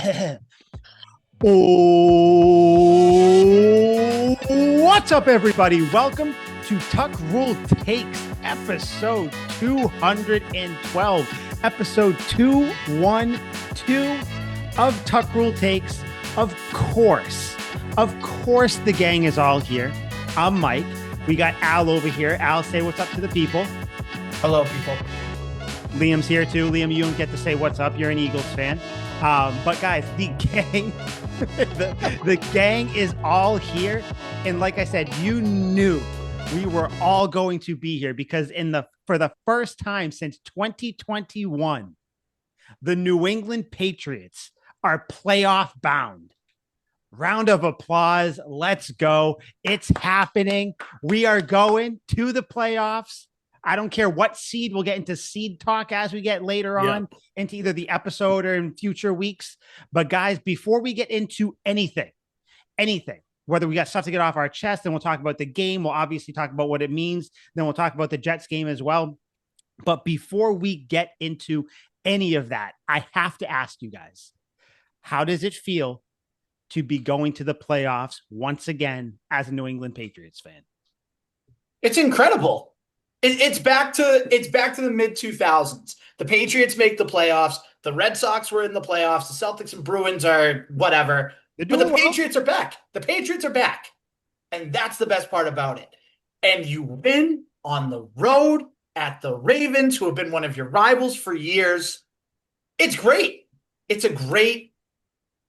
Oh, what's up, everybody? Welcome to Tuck Rule Takes, episode 212. Episode 212 of Tuck Rule Takes. Of course, the gang is all here. I'm Mike. We got Al over here. Al, say what's up to the people. Hello, people. Liam's here too. Liam, you don't get to say what's up. You're an Eagles fan. But guys, the gang, the gang is all here. And like I said, you knew we were all going to be here because for the first time since 2021, the New England Patriots are playoff bound. Round of applause. Let's go. It's happening. We are going to the playoffs. I don't care what seed. We'll get into seed talk as we get later on into either the episode or in future weeks. But guys, before we get into anything, whether we got stuff to get off our chest, then we'll talk about the game. We'll obviously talk about what it means. Then we'll talk about the Jets game as well. But before we get into any of that, I have to ask you guys, how does it feel to be going to the playoffs once again as a New England Patriots fan? It's incredible. It's back to the mid 2000s. The Patriots make the playoffs. The Red Sox were in the playoffs. The Celtics and Bruins are whatever. But the Patriots are back. The Patriots are back. And that's the best part about it. And you win on the road at the Ravens, who have been one of your rivals for years. It's great. It's a great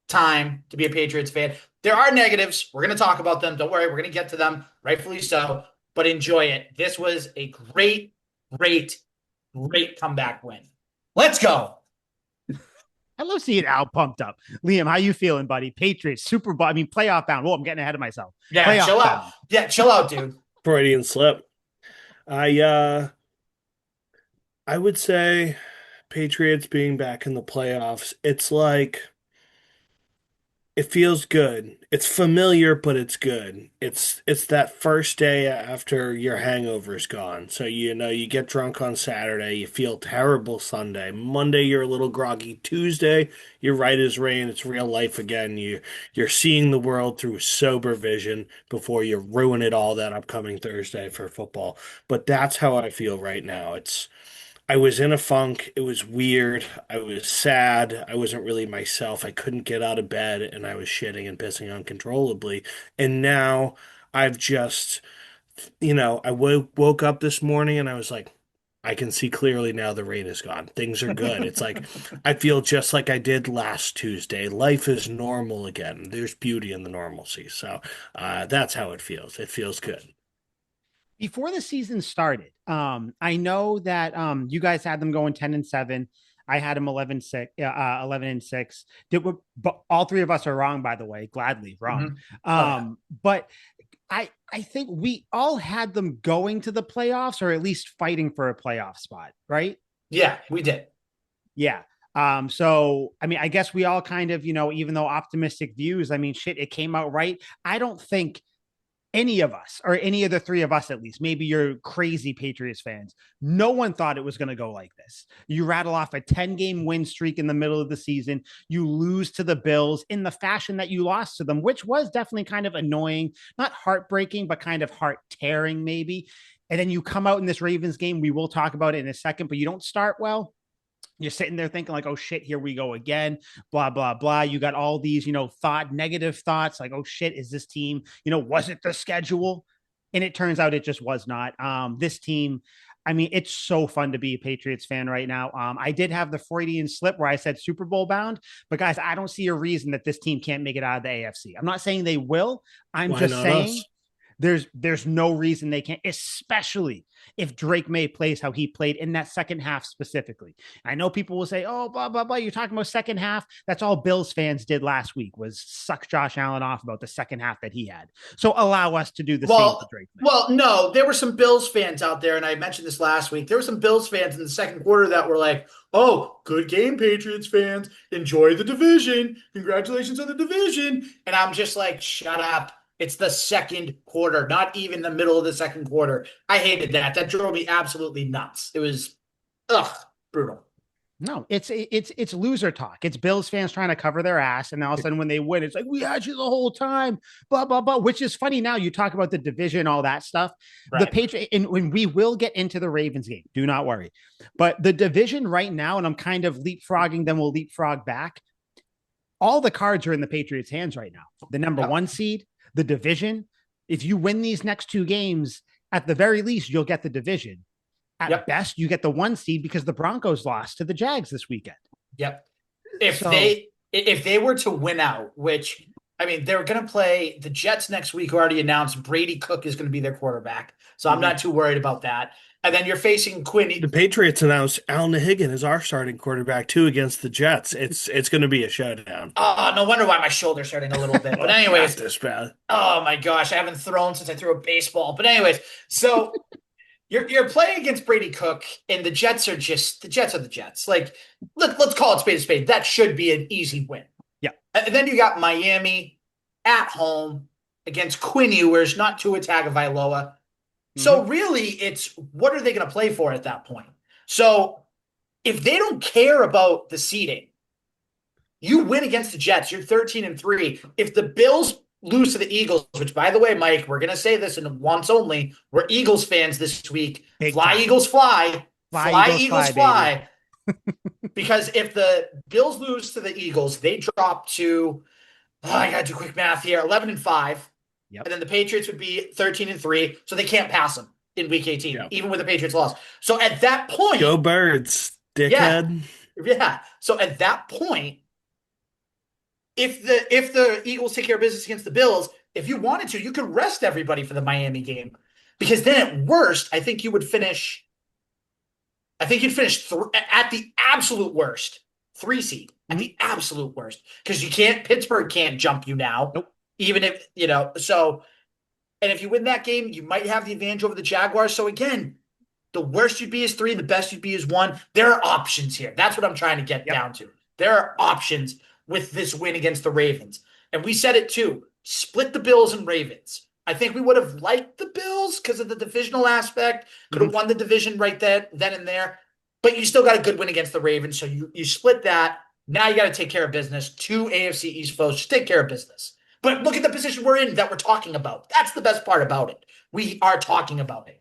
time to be a Patriots fan. There are negatives. We're going to talk about them. Don't worry. We're going to get to them, rightfully so. But enjoy it. This was a great comeback win. Let's go. I love seeing Al pumped up. Liam, how you feeling, buddy? Patriots, Super Bowl. I mean, playoff bound. Oh, I'm getting ahead of myself. Yeah, playoff chill bound. out. Yeah, chill out, dude. Freudian slip. I would say Patriots being back in the playoffs, it's like it feels good. It's familiar, but it's good. It's that first day after your hangover's gone. So you get drunk on Saturday, you feel terrible Sunday. Monday you're a little groggy. Tuesday, you're right as rain. It's real life again. You're seeing the world through sober vision before you ruin it all that upcoming Thursday for football. But that's how I feel right now. I was in a funk. It was weird. I was sad. I wasn't really myself. I couldn't get out of bed and I was shitting and pissing uncontrollably. And now I've just, I woke up this morning and I was like, I can see clearly now the rain is gone. Things are good. It's like, I feel just like I did last Tuesday. Life is normal again. There's beauty in the normalcy. So that's how it feels. It feels good. Before the season started, I know that you guys had them going 10-7. I had them 11-6. But all three of us are wrong, by the way. Gladly wrong. Mm-hmm. But I think we all had them going to the playoffs or at least fighting for a playoff spot, right? Yeah, we did. Yeah. So, I mean, I guess we all kind of, even though optimistic views, I mean, shit, it came out right. I don't think any of us, or any of the three of us at least, maybe you're crazy Patriots fans, no one thought it was going to go like this. You rattle off a 10-game win streak in the middle of the season. You lose to the Bills in the fashion that you lost to them, which was definitely kind of annoying, not heartbreaking, but kind of heart-tearing maybe. And then you come out in this Ravens game. We will talk about it in a second, but you don't start well. You're sitting there thinking like, oh shit, here we go again, blah, blah, blah. You got all these, negative thoughts like, oh shit, is this team, was it the schedule? And it turns out it just was not. This team, I mean, it's so fun to be a Patriots fan right now. I did have the Freudian slip where I said Super Bowl bound, but guys, I don't see a reason that this team can't make it out of the AFC. I'm not saying they will. I'm just saying us? There's no reason they can't, especially if Drake May plays how he played in that second half specifically. I know people will say, oh, blah, blah, blah. You're talking about second half. That's all Bills fans did last week was suck Josh Allen off about the second half that he had. So allow us to do the same to Drake May. Well, no, there were some Bills fans out there, and I mentioned this last week. There were some Bills fans in the second quarter that were like, oh, good game, Patriots fans. Enjoy the division. Congratulations on the division. And I'm just like, shut up. It's the second quarter, not even the middle of the second quarter. I hated that. That drove me absolutely nuts. It was, brutal. No, it's loser talk. It's Bills fans trying to cover their ass, and all of a sudden when they win, it's like we had you the whole time, blah blah blah. Which is funny. Now you talk about the division, all that stuff. The Right. Patriot, and when we will get into the Ravens game, do not worry. But the division right now, and I'm kind of leapfrogging, then we'll leapfrog back. All the cards are in the Patriots' hands right now. The number Yep. one seed, the division. If you win these next two games, at the very least, you'll get the division. At Yep. best, you get the one seed because the Broncos lost to the Jags this weekend. Yep. If So, they were to win out, which I mean, they're going to play the Jets next week, who already announced Brady Cook is going to be their quarterback. So I'm mhm. not too worried about that. And then you're facing The Quinn. Patriots announced Allen Higgin is our starting quarterback too against the Jets. It's going to be a showdown. Oh, no wonder why my shoulder's hurting a little bit. But Oh, not anyways, this bad. oh my gosh, I haven't thrown since I threw a baseball. But anyways, so you're playing against Brady Cook, and the Jets are just the Jets are the Jets. Like let's call it spade a spade. That should be an easy win. Yeah. And then you got Miami at home against Quinn Ewers, not Tua Tagovailoa. Mm-hmm. So really, it's what are they going to play for at that point? So if they don't care about the seeding, you win against the Jets. You're 13-3. If the Bills lose to the Eagles, which by the way, Mike, we're going to say this in once only. We're Eagles fans this week. Big Fly time. Eagles fly. Fly, Fly Eagles, Eagles fly, baby. fly. Because if the Bills lose to the Eagles, they drop to I gotta do quick math here. 11-5. Yep. And then the Patriots would be 13-3. So they can't pass them in week 18, Yeah. even with the Patriots loss. So at that point, Go Birds, yeah, dickhead. yeah. So at that point, if the Eagles take care of business against the Bills, if you wanted to, you could rest everybody for the Miami game. Because then at worst, I think you'd finish at the absolute worst, 3 seed at the absolute worst. Because Pittsburgh can't jump you now. Nope. Even if, so, and if you win that game, you might have the advantage over the Jaguars. So again, the worst you'd be is 3, the best you'd be is 1. There are options here. That's what I'm trying to get down to. There are options with this win against the Ravens. And we said it too. Split the Bills and Ravens. I think we would have liked the Bills because of the divisional aspect. Could have won the division right then and there. But you still got a good win against the Ravens. So you split that. Now you got to take care of business. 2 AFC East foes. Just take care of business. But look at the position we're in that we're talking about. That's the best part about it. We are talking about it.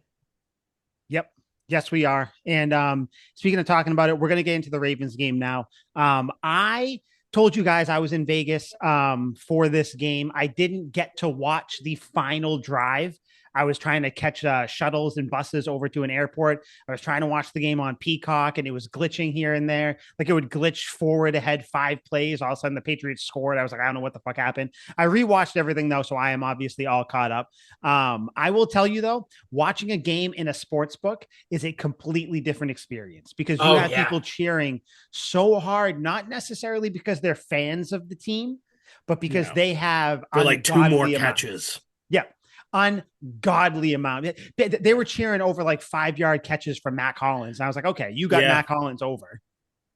Yep. Yes, we are. And speaking of talking about it, we're going to get into the Ravens game now. I told you guys I was in Vegas for this game. I didn't get to watch the final drive. I was trying to catch shuttles and buses over to an airport. I was trying to watch the game on Peacock, and it was glitching here and there. Like it would glitch forward ahead 5 plays. All of a sudden, the Patriots scored. I was like, I don't know what the fuck happened. I rewatched everything though, so I am obviously all caught up. I will tell you though, watching a game in a sports book is a completely different experience because you have people cheering so hard, not necessarily because they're fans of the team, but because they have for like 2 more amount. catches. Yeah. Ungodly amount. They were cheering over like 5-yard catches from Matt Collins. And I was like, okay, you got Matt Collins over.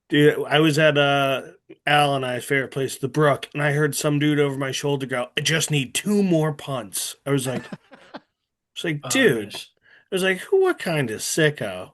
Dude, I was at Al and I's favorite place, the Brook, and I heard some dude over my shoulder go, I just need 2 more punts. I was like, dude. I was like, what kind of sicko?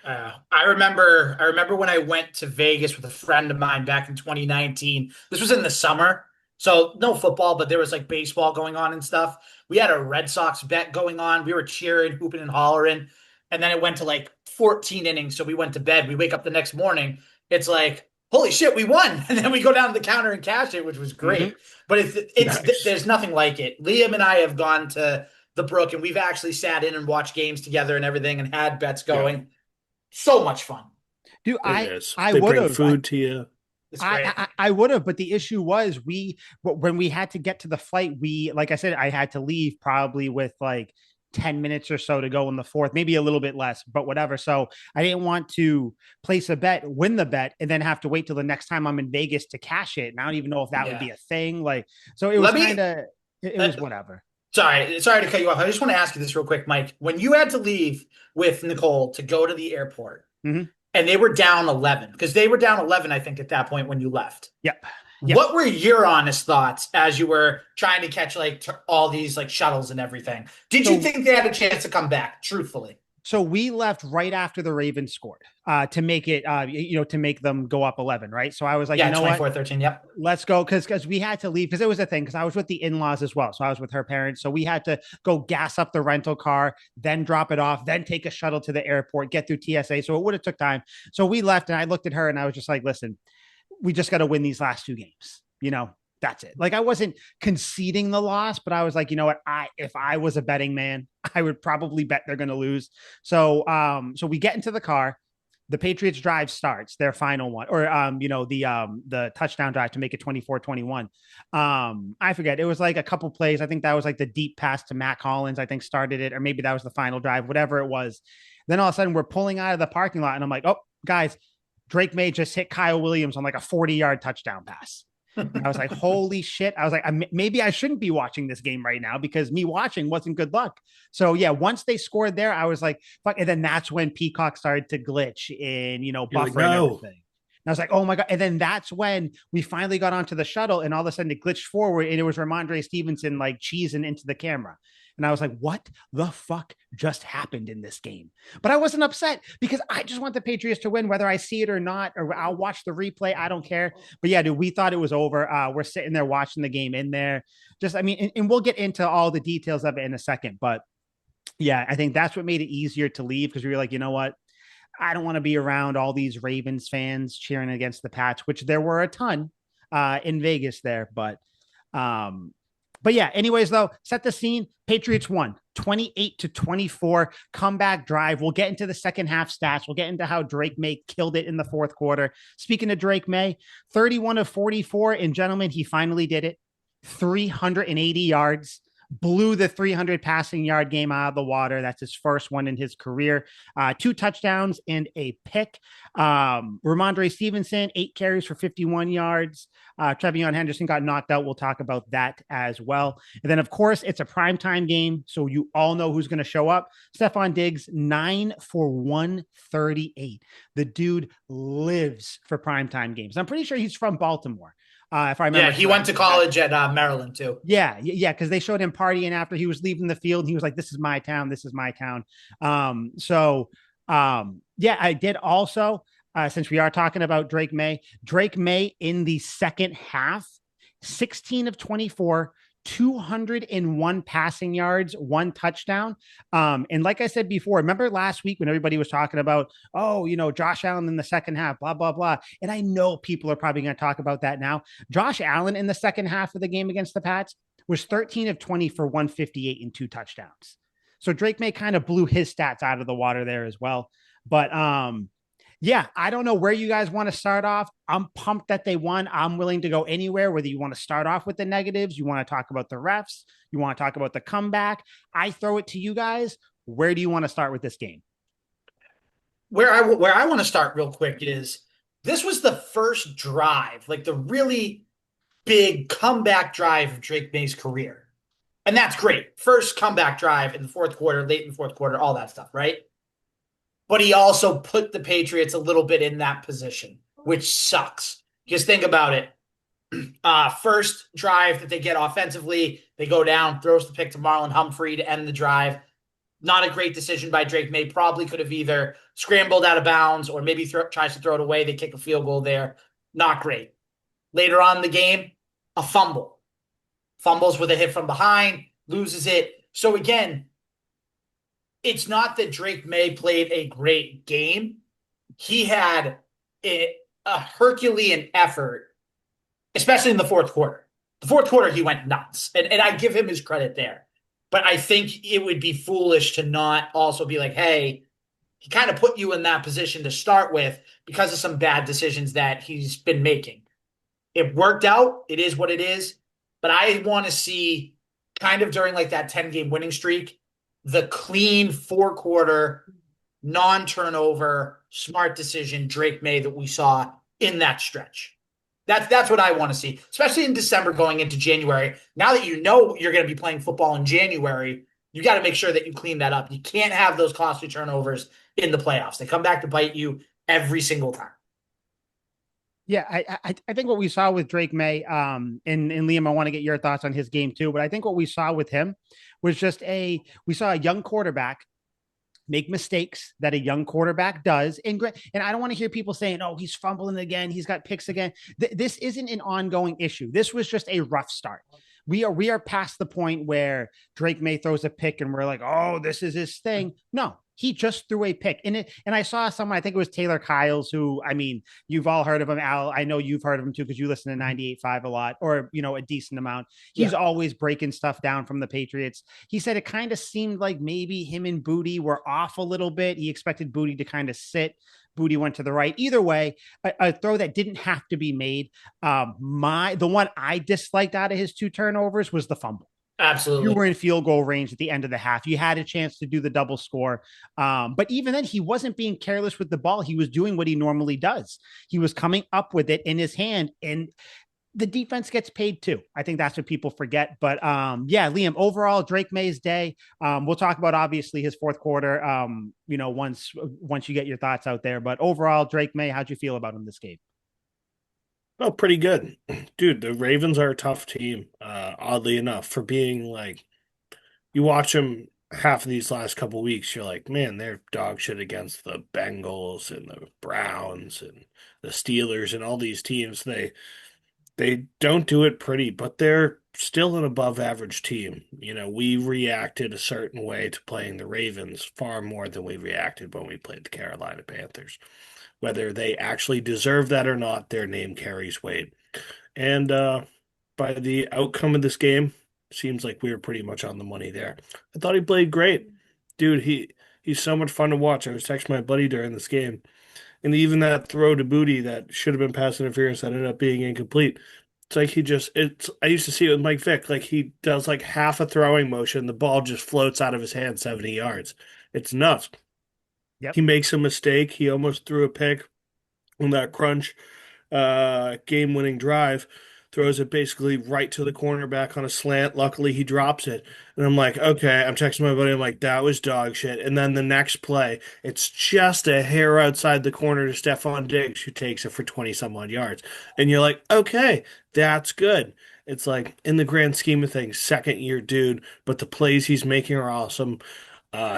I remember when I went to Vegas with a friend of mine back in 2019. This was in the summer. So no football, but there was like baseball going on and stuff. We had a Red Sox bet going on. We were cheering, hooping and hollering. And then it went to like 14 innings. So we went to bed. We wake up the next morning. It's like, holy shit, we won. And then we go down to the counter and cash it, which was great. But Nice. there's nothing like it. Liam and I have gone to the Brook and we've actually sat in and watched games together and everything and had bets going. Yeah. So much fun. Dude, I would bring have food to you. I would have, but the issue was when we had to get to the flight, like I said, I had to leave probably with like 10 minutes or so to go in the fourth, maybe a little bit less, but whatever. So I didn't want to place a bet, win the bet, and then have to wait till the next time I'm in Vegas to cash it. And I don't even know if that would be a thing. Like, so it was it was whatever. Sorry to cut you off. I just want to ask you this real quick, Mike. When you had to leave with Nicole to go to the airport, and they were down 11, because they were down 11, I think, at that point when you left. Yep. What were your honest thoughts as you were trying to catch like all these like shuttles and everything? Did you think they had a chance to come back, truthfully? So we left right after the Ravens scored to make it, to make them go up 11, right? So I was like, you Yeah, know what? 24-13. Yep. Let's go because we had to leave because it was a thing because I was with the in-laws as well. So I was with her parents. So we had to go gas up the rental car, then drop it off, then take a shuttle to the airport, get through TSA. So it would have took time. So we left and I looked at her and I was just like, listen, we just got to win these last two games. That's it. Like I wasn't conceding the loss, but I was like, you know what? If I was a betting man, I would probably bet they're going to lose. So we get into the car. The Patriots drive starts their final one, or the touchdown drive to make it 24-21. I forget. It was like a couple plays. I think that was like the deep pass to Matt Collins, I think started it, or maybe that was the final drive, whatever it was. Then all of a sudden we're pulling out of the parking lot and I'm like, oh, guys, Drake May just hit Kyle Williams on like a 40-yard touchdown pass. And I was like, holy shit. I was like, maybe I shouldn't be watching this game right now because me watching wasn't good luck. So yeah, once they scored there, I was like, fuck. And then that's when Peacock started to glitch in, You're buffer like, and no. everything. And I was like, oh my God. And then that's when we finally got onto the shuttle and all of a sudden it glitched forward and it was Ramondre Stevenson like cheesing into the camera. And I was like, what the fuck just happened in this game? But I wasn't upset because I just want the Patriots to win, whether I see it or not, or I'll watch the replay. I don't care. But yeah, dude, we thought it was over. We're sitting there watching the game in there. Just, I mean, and we'll get into all the details of it in a second. But yeah, I think that's what made it easier to leave because we were like, you know what? I don't want to be around all these Ravens fans cheering against the Pats, which there were a ton in Vegas there. But yeah, anyways, though, set the scene. Patriots won 28-24 comeback drive. We'll get into the second half stats. We'll get into how Drake May killed it in the fourth quarter. Speaking of Drake May, 31 of 44. And gentlemen, he finally did it. 380 yards, blew the 300 passing yard game out of the water. That's his first one in his career. 2 touchdowns and a pick. Ramondre Stevenson, 8 carries for 51 yards. Trevion Henderson got knocked out. We'll talk about that as well. And then, of course, it's a primetime game, so you all know who's going to show up. Stefon Diggs, 9 for 138. The dude lives for primetime games. I'm pretty sure he's from Baltimore. If I remember. Yeah, he went to college at Maryland too. Yeah, because they showed him partying after he was leaving the field. He was like, "This is my town. This is my town." Yeah, I did also. Since we are talking about Drake May in the second half, 16 of 24, 201 passing yards, 1 touchdown. And like I said before, remember last week when everybody was talking about, oh, Josh Allen in the second half, blah, blah, blah. And I know people are probably going to talk about that now. Josh Allen in the second half of the game against the Pats was 13 of 20 for 158 and 2 touchdowns. So Drake May kind of blew his stats out of the water there as well. But yeah, I don't know where you guys want to start off. I'm pumped that they won. I'm willing to go anywhere, whether you want to start off with the negatives, you want to talk about the refs, you want to talk about the comeback. I throw it to you guys. Where do you want to start with this game? Where I want to start real quick is this was the first drive, like the really big comeback drive of Drake May's career. And that's great. First comeback drive in the fourth quarter, late in the fourth quarter, all that stuff, right? But he also put the Patriots a little bit in that position, which sucks. Just think about it. First drive that they get offensively, they go down, throws the pick to Marlon Humphrey to end the drive. Not a great decision by Drake May. Probably could have either scrambled out of bounds or maybe tries to throw it away. They kick a field goal there. Not great. Later on in the game, a fumble. Fumbles with a hit from behind, loses it. So again, it's not that Drake May played a great game. He had a Herculean effort, especially in the fourth quarter. The fourth quarter, he went nuts. And I give him his credit there. But I think it would be foolish to not also be like, hey, he kind of put you in that position to start with because of some bad decisions that he's been making. It worked out. It is what it is. But I want to see kind of during like that 10-game winning streak, the clean 4-quarter, non-turnover, smart decision Drake May that we saw in that stretch. That's what I want to see, especially in December going into January. Now that you know you're going to be playing football in January, you got to make sure that you clean that up. You can't have those costly turnovers in the playoffs. They come back to bite you every single time. Yeah, I think what we saw with Drake May, and Liam, I want to get your thoughts on his game too, but I think what we saw with him was we saw a young quarterback make mistakes that a young quarterback does. And I don't want to hear people saying, oh, he's fumbling again. He's got picks again. This isn't an ongoing issue. This was just a rough start. We are past the point where Drake May throws a pick and we're like, oh, this is his thing. No, he just threw a pick. And I saw someone, I think it was Taylor Kyles, who, I mean, you've all heard of him, Al. I know you've heard of him too, because you listen to 98.5 a lot, or, a decent amount. He's Yeah, always breaking stuff down from the Patriots. He said it kind of seemed like maybe him and Booty were off a little bit. He expected Booty to kind of sit. Booty went to the right. Either way, a throw that didn't have to be made. The one I disliked out of his 2 turnovers was the fumble. You absolutely. were in field goal range at the end of the half. You had a chance to do the double score. But even then, he wasn't being careless with the ball. He was doing what he normally does. He was coming up with it in his hand, and the defense gets paid too. I think that's what people forget. But yeah, Liam, overall, Drake May's day. We'll talk about obviously his fourth quarter. Once you get your thoughts out there. But overall, Drake May, how'd you feel about him this game? Oh, pretty good. Dude, the Ravens are a tough team, oddly enough, for being like, you watch them half of these last couple weeks, you're like, man, they're dog shit against the Bengals and the Browns and the Steelers and all these teams. They don't do it pretty, but they're still an above average team. We reacted a certain way to playing the Ravens far more than we reacted when we played the Carolina Panthers. Whether they actually deserve that or not, their name carries weight. And by the outcome of this game, seems like we were pretty much on the money there. I thought he played great. Dude, he's so much fun to watch. I was texting my buddy during this game. And even that throw to Booty that should have been pass interference that ended up being incomplete. It's like I used to see it with Mike Vick. Like he does like half a throwing motion, the ball just floats out of his hand 70 yards. It's nuts. Yep. He makes a mistake. He almost threw a pick on that crunch game-winning drive, throws it basically right to the cornerback on a slant. Luckily, he drops it. And I'm like, okay, I'm texting my buddy. I'm like, that was dog shit. And then the next play, it's just a hair outside the corner to Stephon Diggs, who takes it for 20 some odd yards. And you're like, okay, that's good. It's like, in the grand scheme of things, second year dude, but the plays he's making are awesome.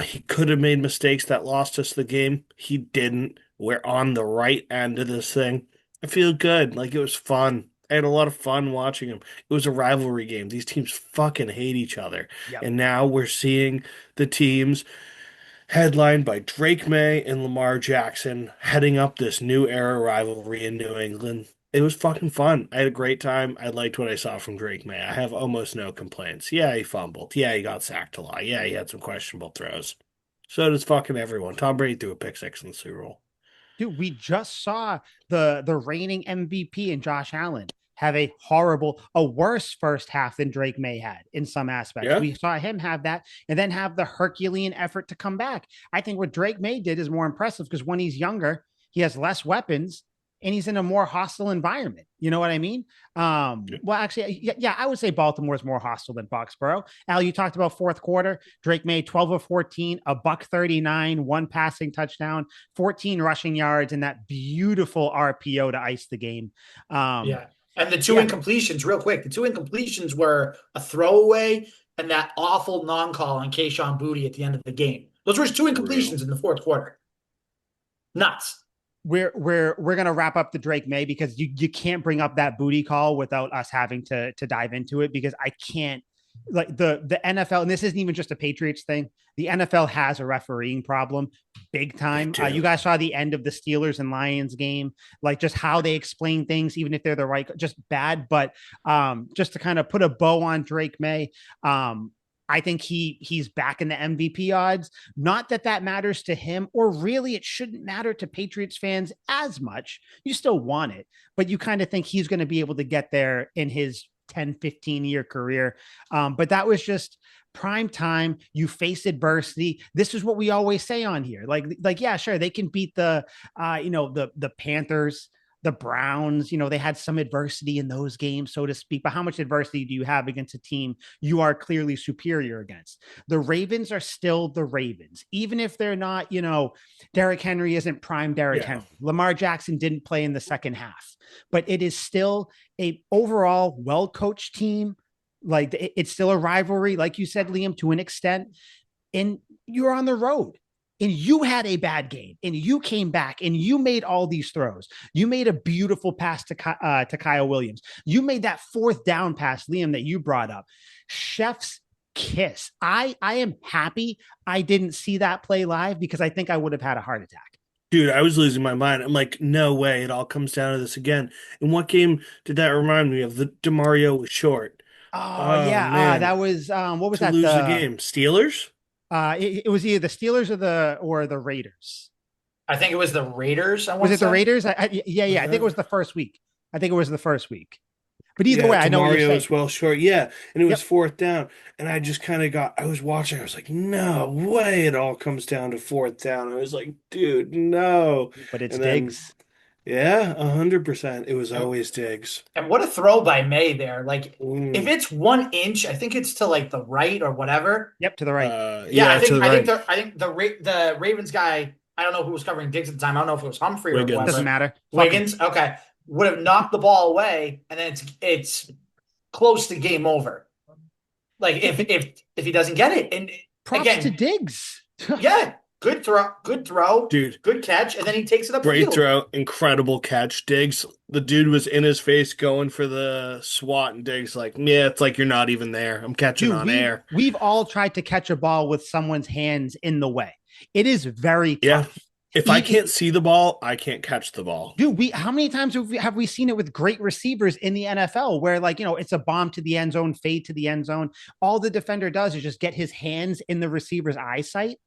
He could have made mistakes that lost us the game. He didn't. We're on the right end of this thing. I feel good. Like it was fun. I had a lot of fun watching him. It was a rivalry game. These teams fucking hate each other. Yep. And now we're seeing the teams headlined by Drake May and Lamar Jackson heading up this new era rivalry in New England. It was fucking fun. I had a great time. I liked what I saw from Drake May. I have almost no complaints. Yeah, he fumbled. Yeah, he got sacked a lot. Yeah, he had some questionable throws. So does fucking everyone. Tom Brady threw a pick six in the Super Bowl. Dude, we just saw the reigning MVP in Josh Allen have a worse first half than Drake May had in some aspects. Yeah? We saw him have that and then have the Herculean effort to come back. I think what Drake May did is more impressive because when he's younger, he has less weapons and he's in a more hostile environment. You know what I mean? Yeah. Well, actually, yeah, I would say Baltimore is more hostile than Foxborough. Al, you talked about fourth quarter. Drake made 12 of 14, a buck 39, one passing touchdown, 14 rushing yards, and that beautiful RPO to ice the game. Um, Yeah. And the two yeah, incompletions, real quick, the two incompletions were a throwaway and that awful non-call on Kayshawn Booty at the end of the game. Those were his two Brutal. incompletions in the fourth quarter. Nuts. we're gonna wrap up the Drake May because you can't bring up that booty call without us having to dive into it because I can't like the NFL, and this isn't even just a Patriots thing. The NFL has a refereeing problem big They time. You do. guys saw the end of the Steelers and Lions game, like just how they explain things, even if they're the right, just bad. But just to kind of put a bow on Drake May, I think he's back in the MVP odds. Not that that matters to him, or really it shouldn't matter to Patriots fans as much. You still want it, but you kind of think he's going to be able to get there in his 10-15 year career. But that was just prime time. You face adversity. This is what we always say on here. Like, yeah, sure, they can beat the Panthers, the Browns. They had some adversity in those games, so to speak. But how much adversity do you have against a team you are clearly superior against? The Ravens are still the Ravens, even if they're not. Derrick Henry isn't prime Derrick Yeah. Henry. Lamar Jackson didn't play in the second half, but it is still a overall well-coached team. Like it's still a rivalry, like you said, Liam, to an extent. And you're on the road. and you had a bad game and you came back and you made all these throws. You made a beautiful pass to Kyle Williams. You made that fourth down pass, Liam, that you brought up. Chef's kiss. I am happy I didn't see that play live because I think I would have had a heart attack. Dude, I was losing my mind. I'm like, no way. It all comes down to this again. And what game did that remind me of? The DeMario was short. Oh Oh yeah, man, that was what was to that? lose the game. Steelers? It was either the Steelers or the Raiders. I think it was the Raiders. I Was want to it the say. Raiders? Was Yeah. I think it that? was the first week. I think it was the first week. But either Yeah, way, I know what you're DeMario saying. was well short. Yeah, and it was Yep. fourth down. And I just kind of I was watching. I was like, no way. It all comes down to fourth down. I was like, dude, no. But it's And then, Diggs. yeah, 100%. It was And, always Diggs. and what a throw by May there. Like if Mm. it's 1 inch, I think it's to like the right or whatever. Yep, to the right. Yeah, Yeah, to the right. I think the Ravens guy, I don't know who was covering Diggs at the time. I don't know if it was Humphrey or Wiggins. Doesn't whoever. matter. Wiggins, okay, would have knocked the ball away, and then it's close to game over. Like if he doesn't get it, and Props again, to Diggs. yeah, good throw, Dude, good catch, and then he takes it up great field. throw, incredible catch. Diggs, the dude was in his face going for the swat, and Diggs like, yeah, it's like you're not even there. I'm catching Dude, on air. we've all tried to catch a ball with someone's hands in the way. It is very Yeah. tough. If I can't see the ball, I can't catch the ball. Dude, how many times have we seen it with great receivers in the NFL where, like, it's a bomb to the end zone, fade to the end zone. All the defender does is just get his hands in the receiver's eye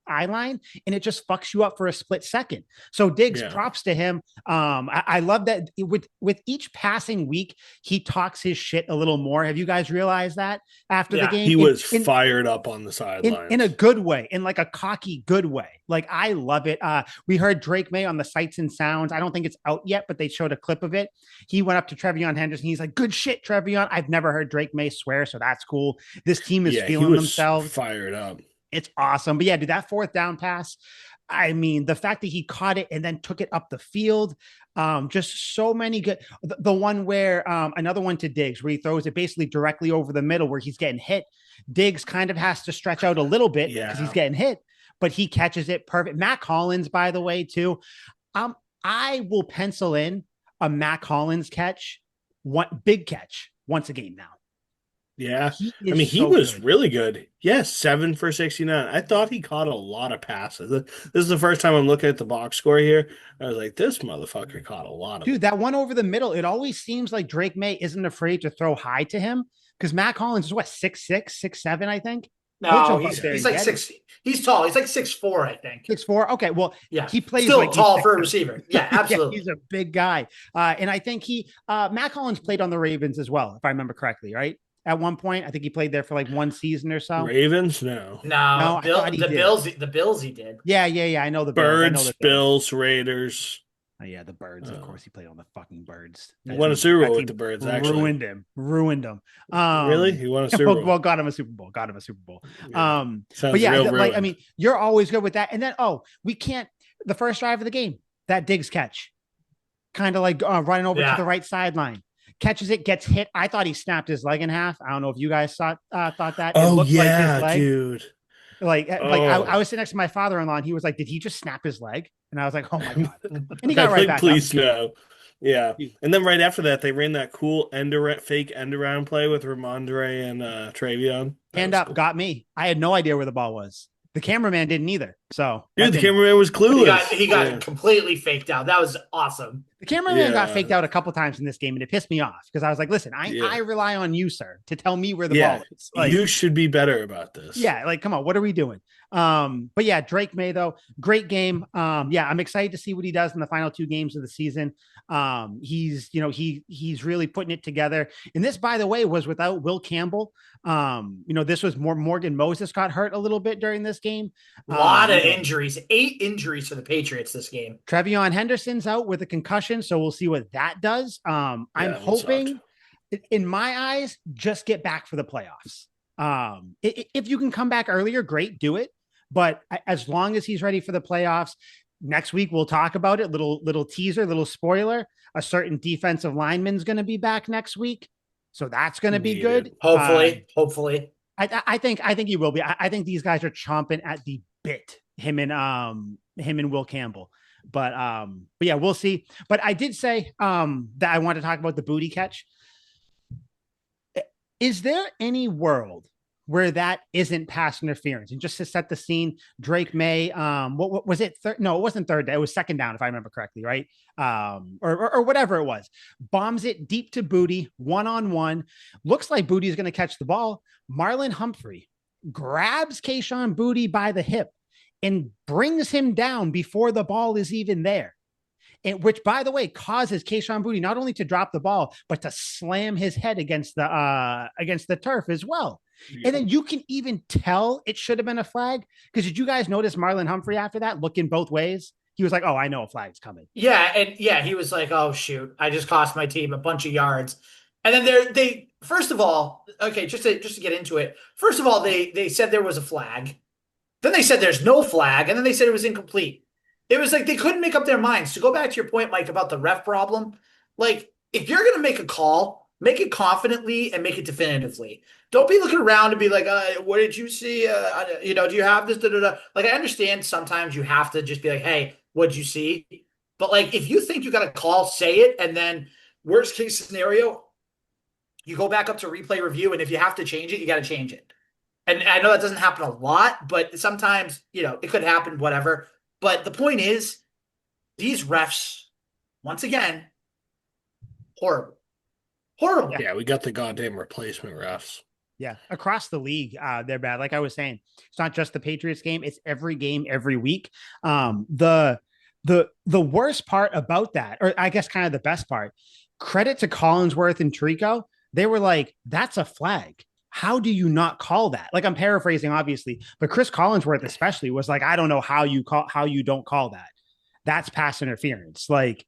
line, and it just fucks you up for a split second. So Diggs, Yeah. props to him. I love that with each passing week, he talks his shit a little more. Have you guys realized that after the game? He was fired up on the sidelines. In a good way, in like a cocky good way. Like, I love it. We heard Drake May on the Sights and Sounds. I don't think it's out yet, but they showed a clip of it. He went up to Trevion Henderson. He's like, good shit, Trevion. I've never heard Drake May swear, so that's cool. This team is feeling themselves. Fired up. It's awesome. But yeah, dude, that fourth down pass, I mean, the fact that he caught it and then took it up the field, just so many good. The one where another one to Diggs where he throws it basically directly over the middle where he's getting hit. Diggs kind of has to stretch out a little bit because he's getting hit, but he catches it perfect. Matt Collins, by the way, too. I will pencil in a Matt Collins catch, one big catch once a game now. Yeah. I mean, he was really good. Yes, 7 for 69. I thought he caught a lot of passes. This is the first time I'm looking at the box score here. I was like, this motherfucker caught a lot of Dude, that one over the middle, it always seems like Drake May isn't afraid to throw high to him because Matt Collins is what, 6'6", 6'7", I think? No, he's like 6. He's tall. He's like 6'4", I think. 6'4". Okay, well, yeah, he plays still like tall for a receiver. Yeah, absolutely. Yeah, he's a big guy, and I think Matt Collins played on the Ravens as well, if I remember correctly, right? At one point, I think he played there for like one season or so. Ravens, no, the Bills, he did. Yeah. I know the Birds, Bills, Raiders. Oh, yeah, the Birds. Of course, he played on the fucking Birds. Won a Super Bowl with the Birds. Actually, ruined him. Really, he won a Super Bowl. Well, got him a Super Bowl. Yeah. But yeah, like, I mean, you're always good with that. And then, we can't. The first drive of the game, that Diggs catch, kind of like running over to the right sideline, catches it, gets hit. I thought he snapped his leg in half. I don't know if you guys thought that. Oh, it looked like his leg. Dude. I was sitting next to my father-in-law, and he was like, "Did he just snap his leg?" And I was like, "Oh my god!" And he got right back. Please no. Yeah, and then right after that, they ran that cool fake end around play with Ramondre and Travion. Hand up, cool. Got me. I had no idea where the ball was. The cameraman didn't either. So, dude, the cameraman was clueless. He got completely faked out. That was awesome. The cameraman got faked out a couple times in this game, and it pissed me off because I was like, "Listen, I rely on you, sir, to tell me where the ball is. Like, you should be better about this." Yeah, like, come on, what are we doing? But yeah, Drake May, though, great game. I'm excited to see what he does in the final 2 games of the season. He's really putting it together. And this, by the way, was without Will Campbell. This was more Morgan Moses got hurt a little bit during this game. A lot of injuries, 8 injuries for the Patriots this game. Trevion Henderson's out with a concussion, so we'll see what that does. I'm hoping, in my eyes, just get back for the playoffs. If you can come back earlier, great, do it. But as long as he's ready for the playoffs, next week we'll talk about it. Little teaser, little spoiler. A certain defensive lineman's going to be back next week, so that's going to be good. Hopefully. I think he will be. I think these guys are chomping at the bit him and Will Campbell. But yeah, we'll see. But I did say that I want to talk about the booty catch. Is there any world where that isn't pass interference? And just to set the scene, Drake May, what was it? No, it wasn't third down. It was second down, if I remember correctly, right? Or whatever it was. Bombs it deep to Booty, 1-on-1. Looks like Booty is going to catch the ball. Marlon Humphrey grabs Kayshon Booty by the hip and brings him down before the ball is even there. Which, by the way, causes Kayshon Boutte not only to drop the ball, but to slam his head against the turf as well. Yeah. And then you can even tell it should have been a flag. Because did you guys notice Marlon Humphrey after that looking both ways? He was like, "Oh, I know a flag's coming." Yeah, and yeah, he was like, "Oh shoot, I just cost my team a bunch of yards." And then they first of all, okay, just to get into it. First of all, they said there was a flag. Then they said there's no flag, and then they said it was incomplete. It was like they couldn't make up their minds. To go back to your point, Mike, about the ref problem, like if you're going to make a call, make it confidently and make it definitively. Don't be looking around and be like, what did you see? Do you have this? Da, da, da. Like, I understand sometimes you have to just be like, hey, what'd you see? But like, if you think you got a call, say it. And then worst case scenario, you go back up to replay review. And if you have to change it, you got to change it. And I know that doesn't happen a lot, but sometimes, it could happen, whatever. But the point is, these refs, once again, horrible. Horrible. Yeah, we got the goddamn replacement refs. Yeah, across the league, they're bad. Like I was saying, it's not just the Patriots game; it's every game, every week. The worst part about that, or I guess kind of the best part, credit to Collinsworth and Trico. They were like, "That's a flag. How do you not call that?" Like I'm paraphrasing, obviously, but Chris Collinsworth especially was like, "I don't know how you don't call that. That's pass interference." Like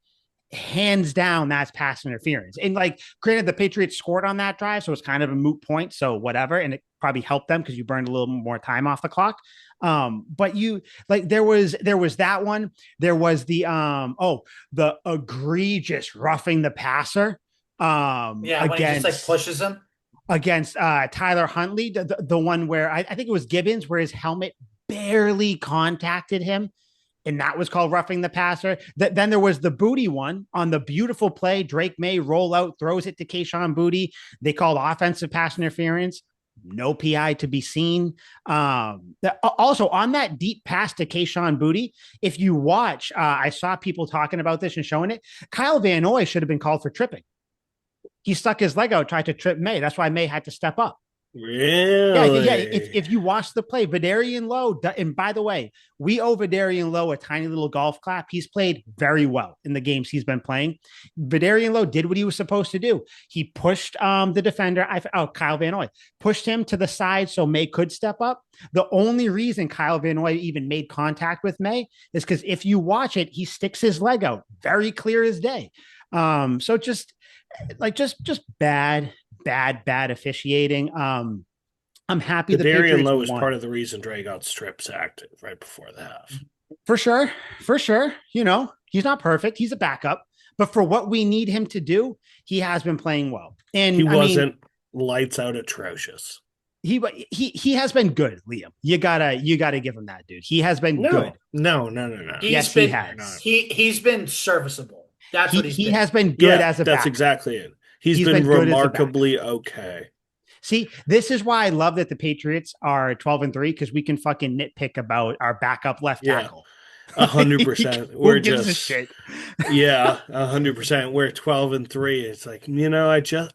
hands down, that's pass interference. And like, granted, the Patriots scored on that drive, so it's kind of a moot point. So whatever, and it probably helped them because you burned a little more time off the clock. But you like there was that one. There was the egregious roughing the passer. Yeah, when he just like pushes him against Tyler Huntley, the one where I think it was Gibbons, where his helmet barely contacted him. And that was called roughing the passer. Then there was the Booty one on the beautiful play. Drake May roll out, throws it to Kayshon Boutte. They called offensive pass interference. No PI to be seen. Also, on that deep pass to Kayshon Boutte, if you watch, I saw people talking about this and showing it. Kyle Van Noy should have been called for tripping. He stuck his leg out, tried to trip May. That's why May had to step up. Really? Yeah. If you watch the play, Vidarian Lowe, and by the way, we owe Vidarian Lowe a tiny little golf clap. He's played very well in the games he's been playing. Vidarian Lowe did what he was supposed to do. He pushed the defender, Kyle Van Noy, pushed him to the side so May could step up. The only reason Kyle Van Noy even made contact with May is because if you watch it, he sticks his leg out, very clear as day. So just bad officiating. I'm happy the Darian Lowe is part of the reason Dre got strip sacked right before the half. For sure. He's not perfect. He's a backup, but for what we need him to do, he has been playing well. And he wasn't lights out atrocious. He has been good, Liam. You gotta give him that, dude. He has been good. No. Yes, he has. He's been serviceable. That's what he has been good as a backup. That's exactly it. He's been remarkably okay. See, this is why I love that the Patriots are 12-3 because we can fucking nitpick about our backup left tackle. 100%. We're just a shit. 100%. We're 12-3. It's like,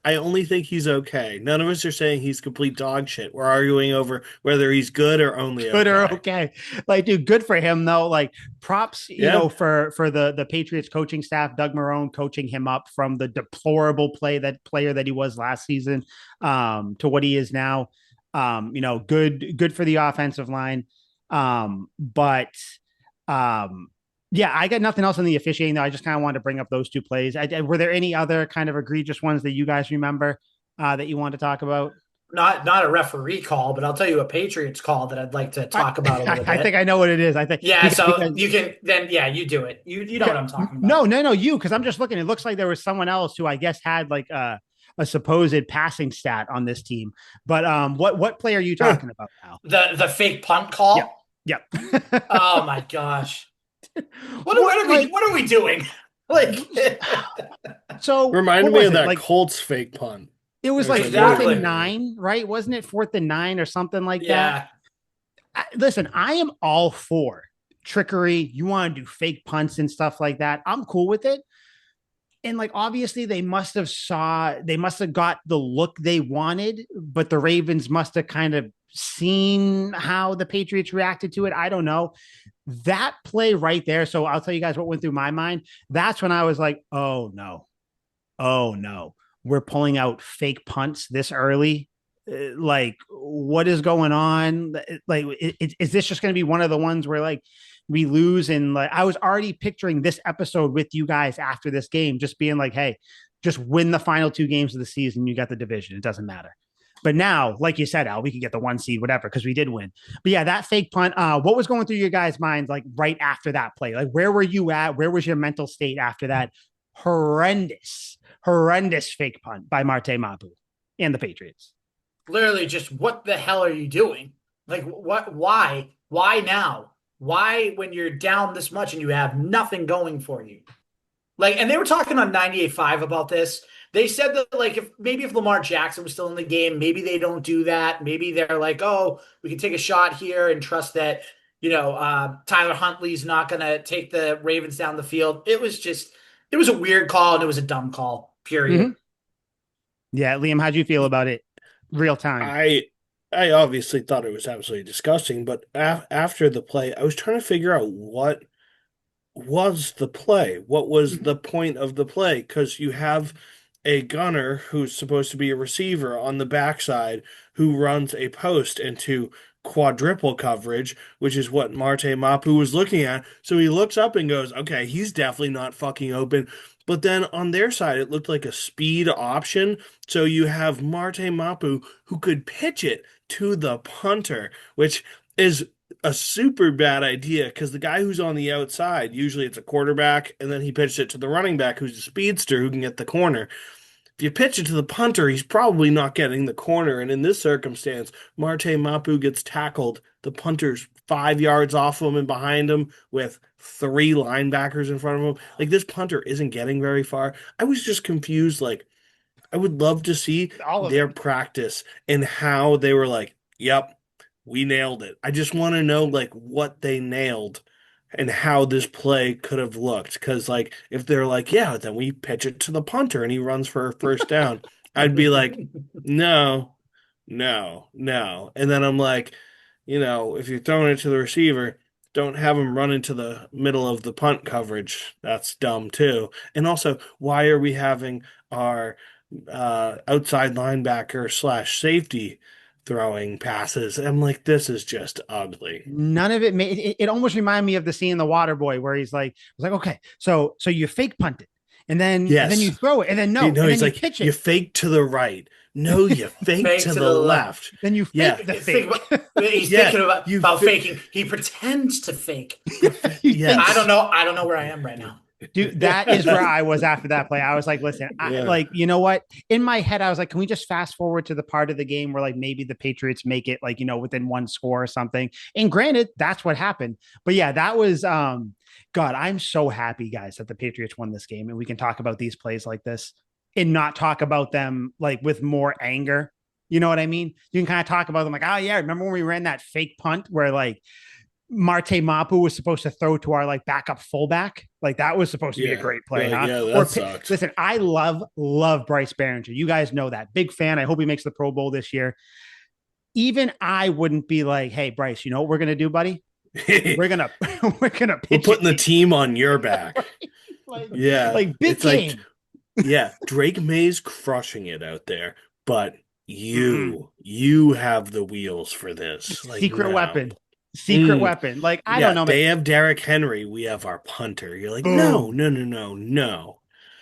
I only think he's okay. None of us are saying he's complete dog shit. We're arguing over whether he's good or only good or okay. Like, dude, good for him though. Like, props, for the Patriots coaching staff, Doug Marrone coaching him up from the deplorable player that he was last season to what he is now. Good for the offensive line. I got nothing else on the officiating though. I just kind of wanted to bring up those two plays. Were there any other kind of egregious ones that you guys remember that you want to talk about? Not a referee call, but I'll tell you a Patriots call that I'd like to talk about a little bit. I think I know what it is. I think you can then you do it. You know what I'm talking about. No, you, because I'm just looking. It looks like there was someone else who I guess had like a supposed passing stat on this team. But what play are you talking about now? The fake punt call? Yeah. Yep. Oh my gosh. What like What are we doing? Like so what Reminded me was of it? that Like Colts fake punt. it It was was like like, what are fourth we and exactly. doing? nine, right? Wasn't it fourth and nine or something like that? Yeah. Listen, I am all for trickery. You want to do fake punts and stuff like that. I'm cool with it. And like obviously they must have got the look they wanted, but the Ravens must have kind of seen how the Patriots reacted to it. I don't know. That play right there. So I'll tell you guys what went through my mind. That's when I was like, oh no. Oh no. We're pulling out fake punts this early. Like, what is going on? Like, is this just going to be one of the ones where like we lose? And like, I was already picturing this episode with you guys after this game, just being like, hey, just win the final two games of the season. You got the division. It doesn't matter. But now, like you said, Al, we could get the one seed, whatever, because we did win. But yeah, that fake punt. What was going through your guys' minds like right after that play? Like, where were you at? Where was your mental state after that horrendous fake punt by Marte Mapu and the Patriots? Literally just what the hell are you doing? Like what why now? Why when you're down this much and you have nothing going for you? Like, and they were talking on 98.5 about this. They said that like if Lamar Jackson was still in the game, maybe they don't do that. Maybe they're like, oh, we can take a shot here and trust that, Tyler Huntley's not gonna take the Ravens down the field. It was a weird call and it was a dumb call, Mm-hmm. period. Yeah, Liam, how'd you feel about it? Real time. I I obviously thought it was absolutely disgusting, but after the play, I was trying to figure out what was the play? What was Mm-hmm. the point of the play? Because you have a gunner who's supposed to be a receiver on the backside who runs a post into quadruple coverage, which is what Marte Mapu was looking at. So he looks up and goes, okay, he's definitely not fucking open. But then on their side, it looked like a speed option. So you have Marte Mapu who could pitch it to the punter, which is a super bad idea because the guy who's on the outside, usually it's a quarterback, and then he pitched it to the running back who's a speedster who can get the corner. If you pitch it to the punter, he's probably not getting the corner. And in this circumstance, Marte Mapu gets tackled. The punter's 5 yards off him and behind him with three linebackers in front of him. Like this punter isn't getting very far. I was just confused. Like, I would love to see All of it. their practice and how they were like, yep, we nailed it. I just want to know like what they nailed and how this play could have looked. Because like if they're like, yeah, then we pitch it to the punter and he runs for a first down, I'd be like, no, no, no. And then I'm like, if you're throwing it to the receiver, don't have him run into the middle of the punt coverage. That's dumb too. And also, why are we having our outside linebacker slash safety throwing passes? I'm like, this is just ugly. None of it made it almost reminded me of the scene in the Water Boy where he's like, okay, so you fake punt it, and then you Yes. throw it, and then You no, know, and then he's you like, pitch you it, fake to the right. No, you fake Fake to to the the left. left. then you Yeah. fake the Think fake. about, he's Yeah. thinking about, You about fi faking. He pretends to fake. You think I don't yes. know. I don't know where I am right now. Dude, that is where I was after that play. I was like, listen, Yeah. you know what? In my head, I was like, can we just fast forward to the part of the game where like maybe the Patriots make it like, within one score or something? And granted, that's what happened. But yeah, that was God, I'm so happy, guys, that the Patriots won this game and we can talk about these plays like this and not talk about them like with more anger. You know what I mean? You can kind of talk about them like, oh yeah, remember when we ran that fake punt where like Marte Mapu was supposed to throw to our like backup fullback. Like that was supposed to be a Yeah. great You're play, like, huh? yeah, Or that sucked. listen, I love Bryce Behringer. You guys know that. Big fan. I hope he makes the Pro Bowl this year. Even I wouldn't be like, hey, Bryce, you know what we're gonna do, buddy? We're gonna we're gonna We're pitch it putting the to you. team on your back. like, Yeah. like big It's like, game. yeah, Drake May's crushing it out there, but Mm-mm. you have the wheels for this. Like, Secret no. weapon. Secret Mm, weapon. Like, I don't yeah, know, man. they have Derrick Henry. We have our punter. You're like, no, Boom. no, no, no, no.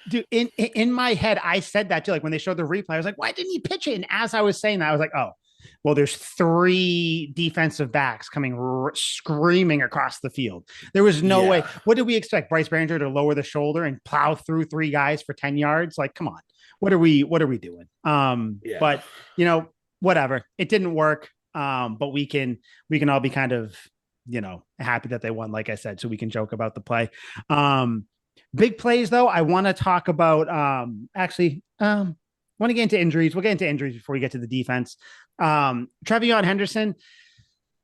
Dude, in my head, I said that too. Like when they showed the replay, I was like, why didn't he pitch it? And as I was saying that, I was like, oh, well, there's three defensive backs coming screaming across the field. There was no way. Yeah, What did we expect? Bryce Behringer to lower the shoulder and plow through three guys for 10 yards? Like, come on. What are we doing? yeah. But whatever. It didn't work. But we can all be kind of happy that they won, like I said, so we can joke about the play. Um, Big plays though. I want to talk about want to get into injuries. We'll get into injuries before we get to the defense. Trevion Henderson,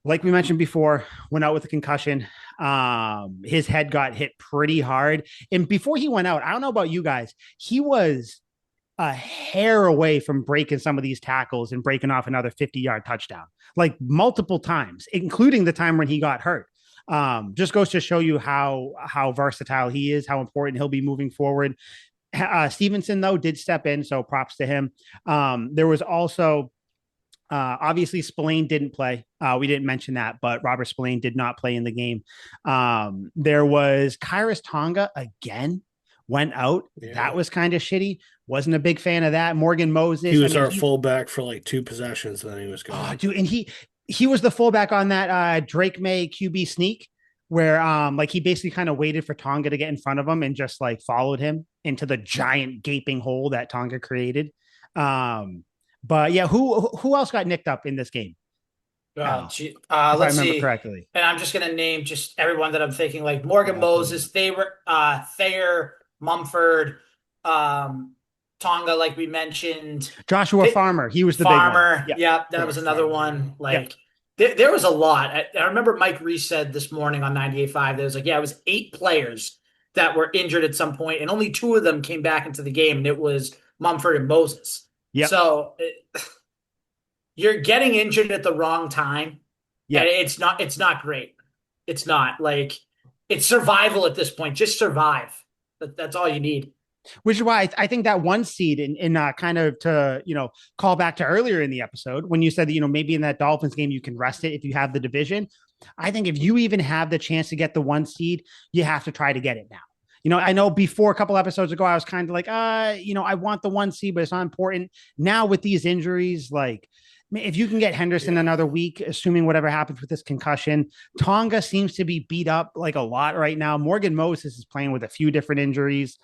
like we mentioned before, went out with a concussion. His head got hit pretty hard. And before he went out, I don't know about you guys, he was a hair away from breaking some of these tackles and breaking off another 50-yard touchdown, like multiple times, including the time when he got hurt. Just goes to show you how versatile he is, how important he'll be moving forward. Stevenson, though, did step in, so props to him. There was also obviously, Spillane didn't play. We didn't mention that, but Robert Spillane did not play in the game. There was Kairos Tonga again, went out. Yeah. That was kind of shitty. Wasn't a big fan of that. Morgan Moses. He was our fullback for like 2 possessions, and then he was gone. Oh, dude, and he was the fullback on that Drake May QB sneak where like he basically kind of waited for Tonga to get in front of him and just like followed him into the giant gaping hole that Tonga created. But yeah, who else got nicked up in this game? Let's remember see. Correctly. And I'm just gonna name just everyone that I'm thinking, like Morgan Moses, Thayer, Mumford, Tonga, like we mentioned. Joshua Farmer, he was the Farmer. big one. Yeah, that was another one. Like there was a lot. I remember Mike Reese said this morning on 98.5, there was like, it was 8 players that were injured at some point, and only 2 of them came back into the game, and it was Mumford and Moses. Yeah. So you're getting injured at the wrong time. Yeah. And it's not great. It's not like it's survival at this point. Just survive. That's all you need. Which is why I think that 1 seed in kind of to, call back to earlier in the episode when you said that, maybe in that Dolphins game, you can rest it if you have the division. I think if you even have the chance to get the 1 seed, you have to try to get it now. I know before a couple episodes ago, I was kind of like, I want the 1 seed, but it's not important. Now with these injuries, like if you can get Henderson another week, assuming whatever happens with this concussion, Tonga seems to be beat up like a lot right now. Morgan Moses is playing with a few different injuries.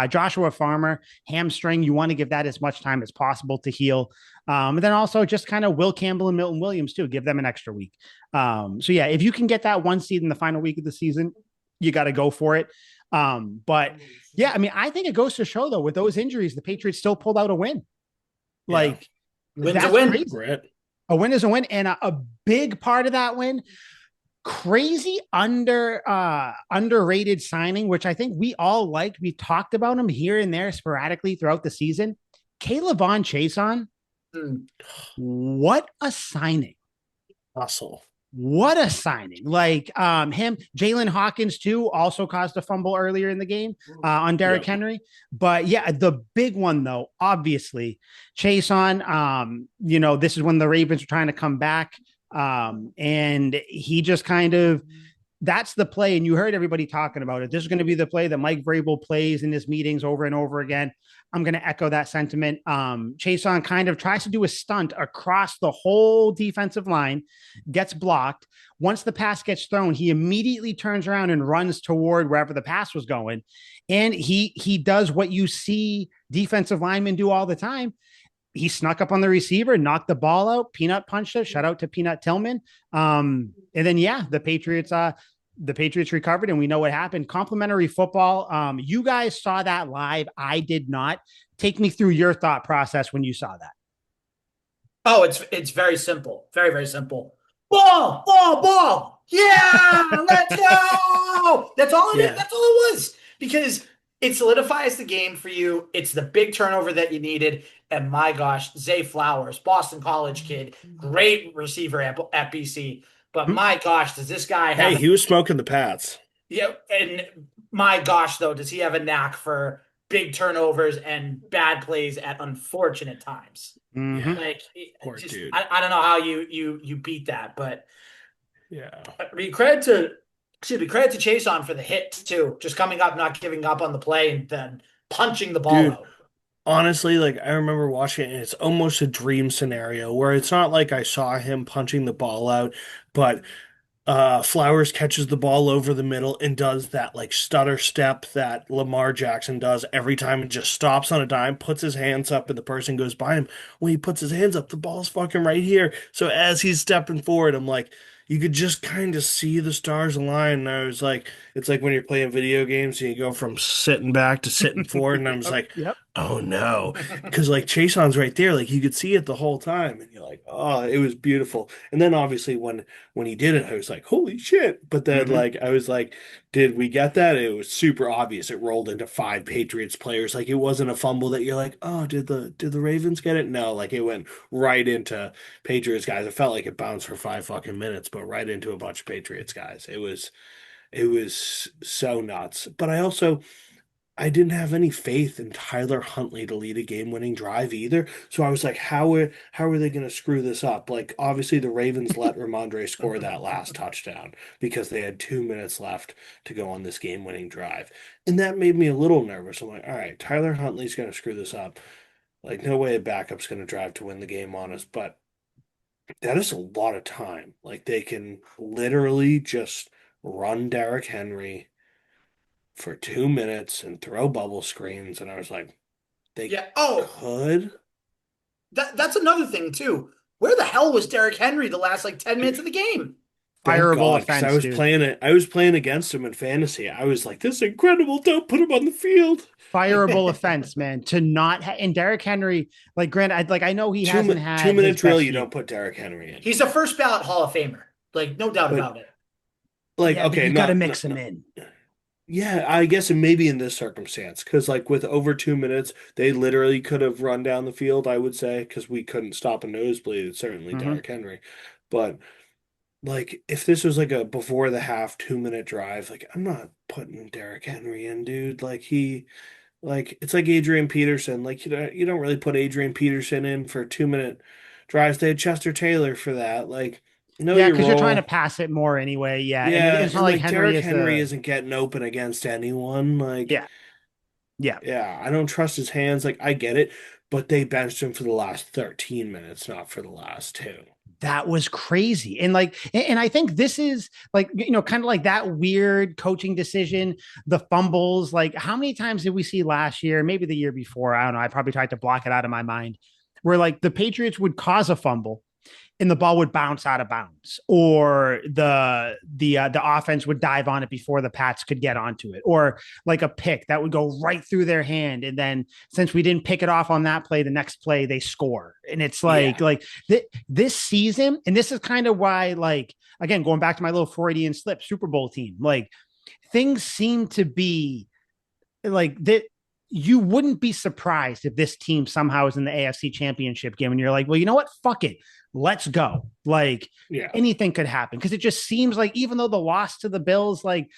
Joshua Farmer, hamstring, you want to give that as much time as possible to heal. And then also just kind of Will Campbell and Milton Williams too, give them an extra week. So yeah, if you can get that 1 seed in the final week of the season, you got to go for it. But yeah, I mean, I think it goes to show though, with those injuries, the Patriots still pulled out a win. Like win's a win. A win is a win. And a big part of that win, crazy underrated signing, which I think we all liked. We talked about him here and there sporadically throughout the season. Kayvon Chason. What a signing. Hustle. What a signing. Like him, Jalen Hawkins too, also caused a fumble earlier in the game on Derrick Henry. But yeah, the big one though, obviously, Chason, this is when the Ravens were trying to come back. And he just kind of, that's the play. And you heard everybody talking about it. This is going to be the play that Mike Vrabel plays in his meetings over and over again. I'm going to echo that sentiment. Chason kind of tries to do a stunt across the whole defensive line, gets blocked. Once the pass gets thrown, he immediately turns around and runs toward wherever the pass was going. And he does what you see defensive linemen do all the time. He snuck up on the receiver, knocked the ball out, peanut punched it. Shout out to Peanut Tillman. And then, the Patriots recovered and we know what happened. Complimentary football. You guys saw that live. I did not. Take me through your thought process when you saw that. Oh, it's very simple. Very, very simple. Ball. Yeah, let's go. That's all it is. That's all it was. Because it solidifies the game for you. It's the big turnover that you needed. And my gosh, Zay Flowers, Boston College kid, great receiver at BC. But my gosh, does this guy have... Hey, he was smoking the Pats. Yeah, and my gosh, though, does he have a knack for big turnovers and bad plays at unfortunate times? Mm-hmm. Like, Poor dude. I don't know how you beat that, but yeah. I mean, credit to Chason for the hit too, just coming up, not giving up on the play, and then punching the ball out. Honestly, like I remember watching it, and it's almost a dream scenario where it's not like I saw him punching the ball out, but Flowers catches the ball over the middle and does that like stutter step that Lamar Jackson does every time and just stops on a dime, puts his hands up, and the person goes by him. When he puts his hands up, the ball's fucking right here. So as he's stepping forward, I'm like, you could just kind of see the stars align. And I was like, it's like when you're playing video games and you go from sitting back to sitting forward. And I was Yep. like, Yep. oh no. Because like Chason's right there, like you could see it the whole time. And you're like, oh, it was beautiful. And then obviously when he did it, I was like, holy shit. But then Hmm. like I was like, did we get that? It was super obvious. It rolled into five Patriots players. Like it wasn't a fumble that you're like, oh, did the Ravens get it? No, like it went right into Patriots guys. It felt like it bounced for 5 fucking minutes, but right into a bunch of Patriots guys. It was so nuts. But I didn't have any faith in Tyler Huntley to lead a game-winning drive either. So I was like, how are they going to screw this up? Like obviously the Ravens let Ramondre score that last touchdown because they had 2 minutes left to go on this game-winning drive. And that made me a little nervous. I'm like, all right, Tyler Huntley's going to screw this up. Like no way a backup's going to drive to win the game on us, but that is a lot of time. Like they can literally just run Derrick Henry for 2 minutes and throw bubble screens. And I was like, they Yeah. Oh, could. that's another thing too. Where the hell was Derrick Henry the last like 10 minutes of the game? Thank Fireable God, because I offense, was dude. playing it. I was playing against him in fantasy. I was like, "This is incredible! Don't put him on the field." Fireable offense, man. To not and Derrick Henry, like, granted, I know he Two hasn't mi- two had his minute drill. best You year. don't put Derrick Henry in. He's a first ballot Hall of Famer. Like, no doubt But about it. like, Yeah, but okay, you got to not, mix not, him not in. yeah, I guess it may be in this circumstance because, like, with over 2 minutes, they literally could have run down the field. I would say because we couldn't stop a nosebleed. It's certainly Hmm. Derrick Henry, but like, if this was like a before the half 2 minute drive, like, I'm not putting Derrick Henry in, dude. Like, it's like Adrian Peterson. Like, you don't really put Adrian Peterson in for 2 minute drives. They had Chester Taylor for that. Like, know Yeah, your because you're trying to role. pass it more anyway. Yeah, and Yeah, it's not and like like Henry Derrick is Henry the. isn't getting open against anyone. Like, Yeah, yeah. yeah, I don't trust his hands. Like, I get it, but they benched him for the last 13 minutes, not for the last two. That was crazy. And I think this is like, kind of like that weird coaching decision, the fumbles. Like, how many times did we see last year, maybe the year before? I don't know. I probably tried to block it out of my mind, where like the Patriots would cause a fumble and the ball would bounce out of bounds, or the offense would dive on it before the Pats could get onto it, or like a pick that would go right through their hand, and then since we didn't pick it off on that play, the next play they score, and it's Yeah. this season, and this is kind of why, like, again, going back to my little Freudian slip, Super Bowl team, like things seem to be like that. You wouldn't be surprised if this team somehow is in the AFC Championship game, and you're like, well, you know what? Fuck it, let's go. Like Yeah. anything could happen because it just seems like even though the loss to the Bills, like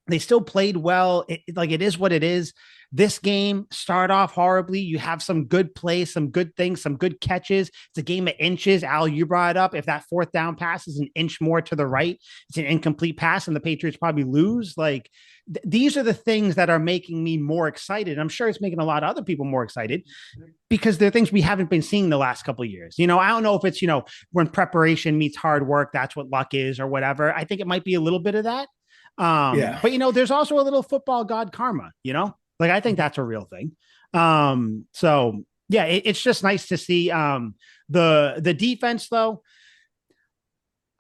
they still played well. Like it is what it is. This game start off horribly. You have some good plays, some good things, some good catches. It's a game of inches. Al, you brought it up. If that fourth down pass is an inch more to the right, it's an incomplete pass, and the Patriots probably lose. Like these are the things that are making me more excited. I'm sure it's making a lot of other people more excited because they're things we haven't been seeing the last couple of years. I don't know if it's when preparation meets hard work, that's what luck is or whatever. I think it might be a little bit of that. Yeah. But there's also a little football god karma, like I think that's a real thing. So yeah, it's just nice to see the defense though.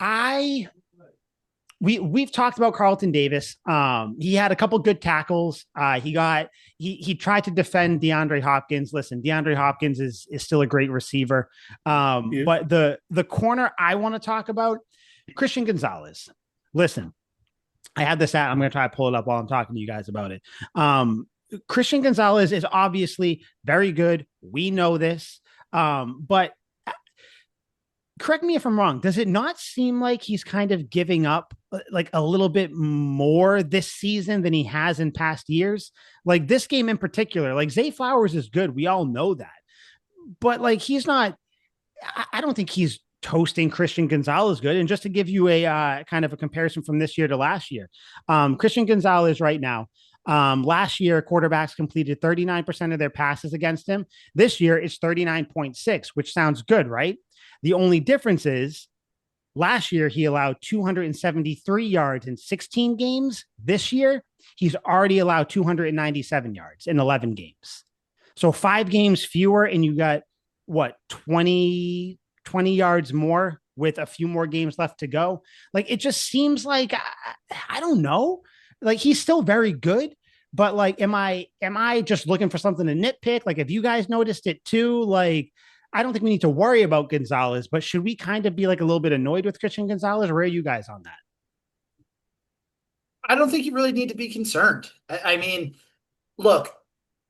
I we've talked about Carlton Davis. He had a couple good tackles. He tried to defend DeAndre Hopkins. Listen, DeAndre Hopkins is still a great receiver. Yes. But the corner I want to talk about, Christian Gonzalez. Listen, I had this at. I'm going to try to pull it up while I'm talking to you guys about it. Christian Gonzalez is obviously very good. We know this. But correct me if I'm wrong. Does it not seem like he's kind of giving up like a little bit more this season than he has in past years? Like this game in particular, like Zay Flowers is good. We all know that. But like he's not, I don't think he's toasting Christian Gonzalez good. And just to give you a kind of a comparison from this year to last year, Christian Gonzalez right now, last year, quarterbacks completed 39% of their passes against him. This year, it's 39.6, which sounds good, right? The only difference is last year, he allowed 273 yards in 16 games. This year, he's already allowed 297 yards in 11 games. So 5 games fewer, and you got what, 20 yards more with a few more games left to go. Like it just seems like I don't know. Like he's still very good, but like am I just looking for something to nitpick? Like have you guys noticed it too? Like I don't think we need to worry about Gonzalez, but should we kind of be like a little bit annoyed with Christian Gonzalez? Or where are you guys on that? I don't think you really need to be concerned. I mean, look,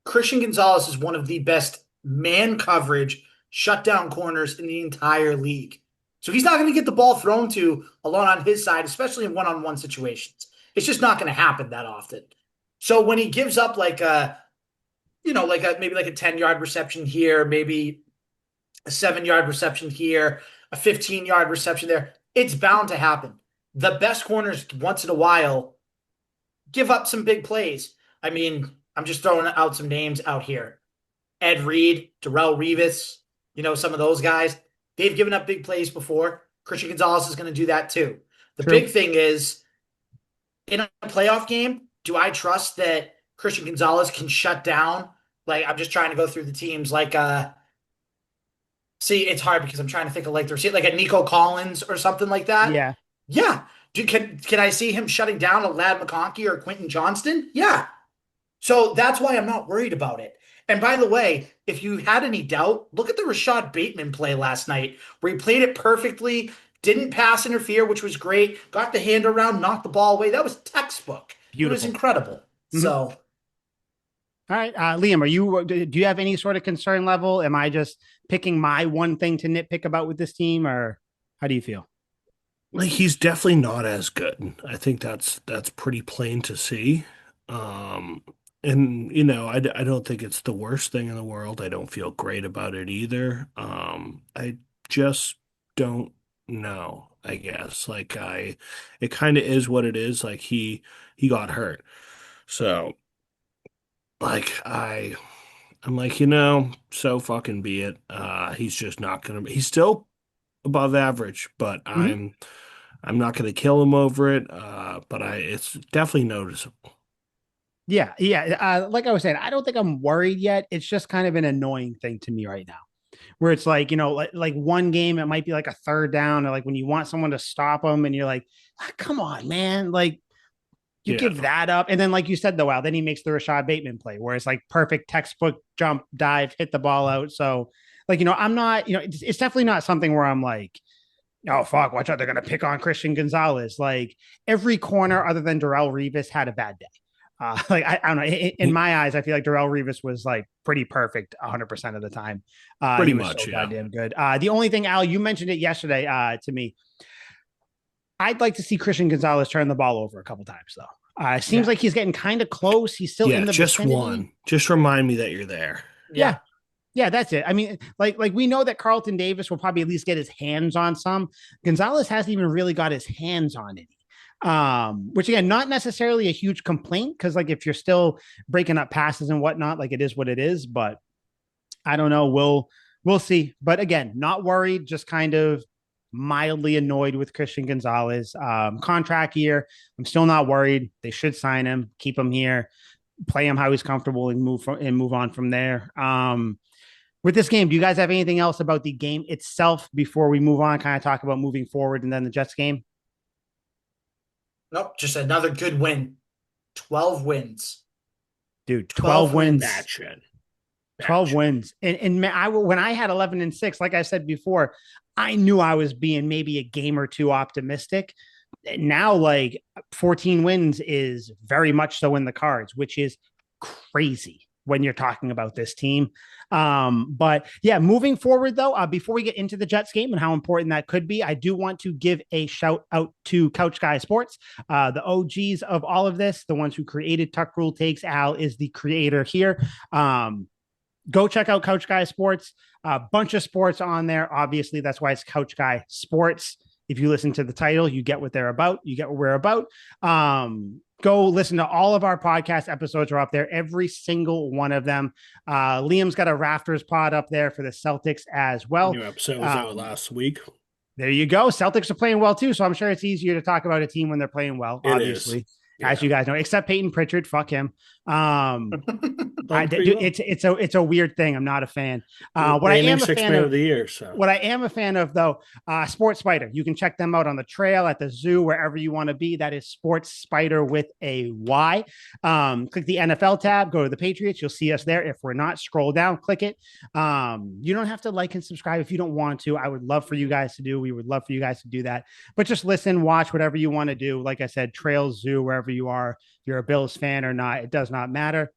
Christian Gonzalez is one of the best man coverage shutdown corners in the entire league. So he's not going to get the ball thrown to a lot on his side, especially in one-on-one situations. It's just not going to happen that often. So when he gives up like like a maybe like a 10-yard reception here, maybe a 7-yard reception here, a 15-yard reception there, it's bound to happen. The best corners once in a while give up some big plays. I mean, I'm just throwing out some names out here. Ed Reed, Darrelle Revis, some of those guys, they've given up big plays before. Christian Gonzalez is going to do that too. The True. big thing is in a playoff game, do I trust that Christian Gonzalez can shut down? Like, I'm just trying to go through the teams. Like, see, it's hard because I'm trying to think of like the receiver, like a Nico Collins or something like that. Yeah. Yeah. Can I see him shutting down a Lad McConkey or Quentin Johnston? Yeah. So that's why I'm not worried about it. And by the way, if you had any doubt, look at the Rashad Bateman play last night where he played it perfectly, didn't pass interfere, which was great, got the hand around, knocked the ball away. That was textbook. It was Beautiful. incredible. Mhm. So All right, Liam, do you have any sort of concern level? Am I just picking my one thing to nitpick about with this team, or how do you feel? Like he's definitely not as good. I think that's pretty plain to see. Um, and I don't think it's the worst thing in the world. I don't feel great about it either. I just don't know, I guess. It kind of is what it is. Like he got hurt. So like I'm like, so fucking be it. He's just not gonna he's still above average, but Mhm. I'm not going to kill him over it, but it's definitely noticeable. Yeah, yeah. Like I was saying, I don't think I'm worried yet. It's just kind of an annoying thing to me right now, where it's like like one game it might be like a third down, or like when you want someone to stop them, and you're like, come on, man, like you Yeah, give that up, and then like you said, though, wow, then he makes the Rashad Bateman play, where it's like perfect textbook jump, dive, hit the ball out. So like I'm not, it's definitely not something where I'm like, oh fuck, watch out, they're gonna pick on Christian Gonzalez. Like every corner other than Darrelle Revis had a bad day. Like I don't know. In my eyes, I feel like Darrelle Revis was like pretty perfect 100% of the time. pretty He was so much, yeah. goddamn good. The only thing, Al, you mentioned it yesterday to me. I'd like to see Christian Gonzalez turn the ball over a couple times though. Seems yeah, like he's getting kind of close. He's still Yeah, in the just vicinity. one. Just remind me that you're there. Yeah, yeah. yeah, that's it. I mean, like we know that Carlton Davis will probably at least get his hands on some. Gonzalez hasn't even really got his hands on it. Which again, not necessarily a huge complaint because like if you're still breaking up passes and whatnot, like it is what it is. But I don't know. We'll see. But again, not worried, just kind of mildly annoyed with Christian Gonzalez. Contract year. I'm still not worried. They should sign him, keep him here, play him how he's comfortable and move on from there. With this game, do you guys have anything else about the game itself before we move on? Kind of talk about moving forward and then the Jets game. Nope, just another good win. 12 wins. Dude, 12 12 wins. wins. Action. 12 Action. wins. And when I had 11-6, like I said before, I knew I was being maybe a game or two optimistic. Now, like 14 wins is very much so in the cards, which is crazy when you're talking about this team. But yeah, moving forward though, before we get into the Jets game and how important that could be, I do want to give a shout out to Couch Guy Sports, the OGs of all of this, the ones who created Tuck Rule Takes. Al is the creator here. Go check out Couch Guy Sports. A bunch of sports on there. Obviously, that's why it's Couch Guy Sports. If you listen to the title, you get what they're about. You get what we're about. Go listen to all of our podcast episodes are up there, every single one of them. Liam's got a Rafters pod up there for the Celtics as well. New episode was out last week. There you go. Celtics are playing well too, so I'm sure it's easier to talk about a team when they're playing well, It is. obviously. as Yeah. you guys know, except Peyton Pritchard. Fuck him. Done pretty well. It's a weird thing. I'm not a fan. What I Reigning am a six fan man of of the year. So what I am a fan of, though, Sports Spider. You can check them out on the trail, at the zoo, wherever you want to be. That is Sports Spider with a Y. Click the NFL tab, go to the Patriots. You'll see us there. If we're not, scroll down, click it. You don't have to like and subscribe if you don't want to. I would love for you guys to do. We would love for you guys to do that. But just listen, watch, whatever you want to do. Like I said, trail, zoo, wherever you are. If you're a Bills fan or not, it does not matter.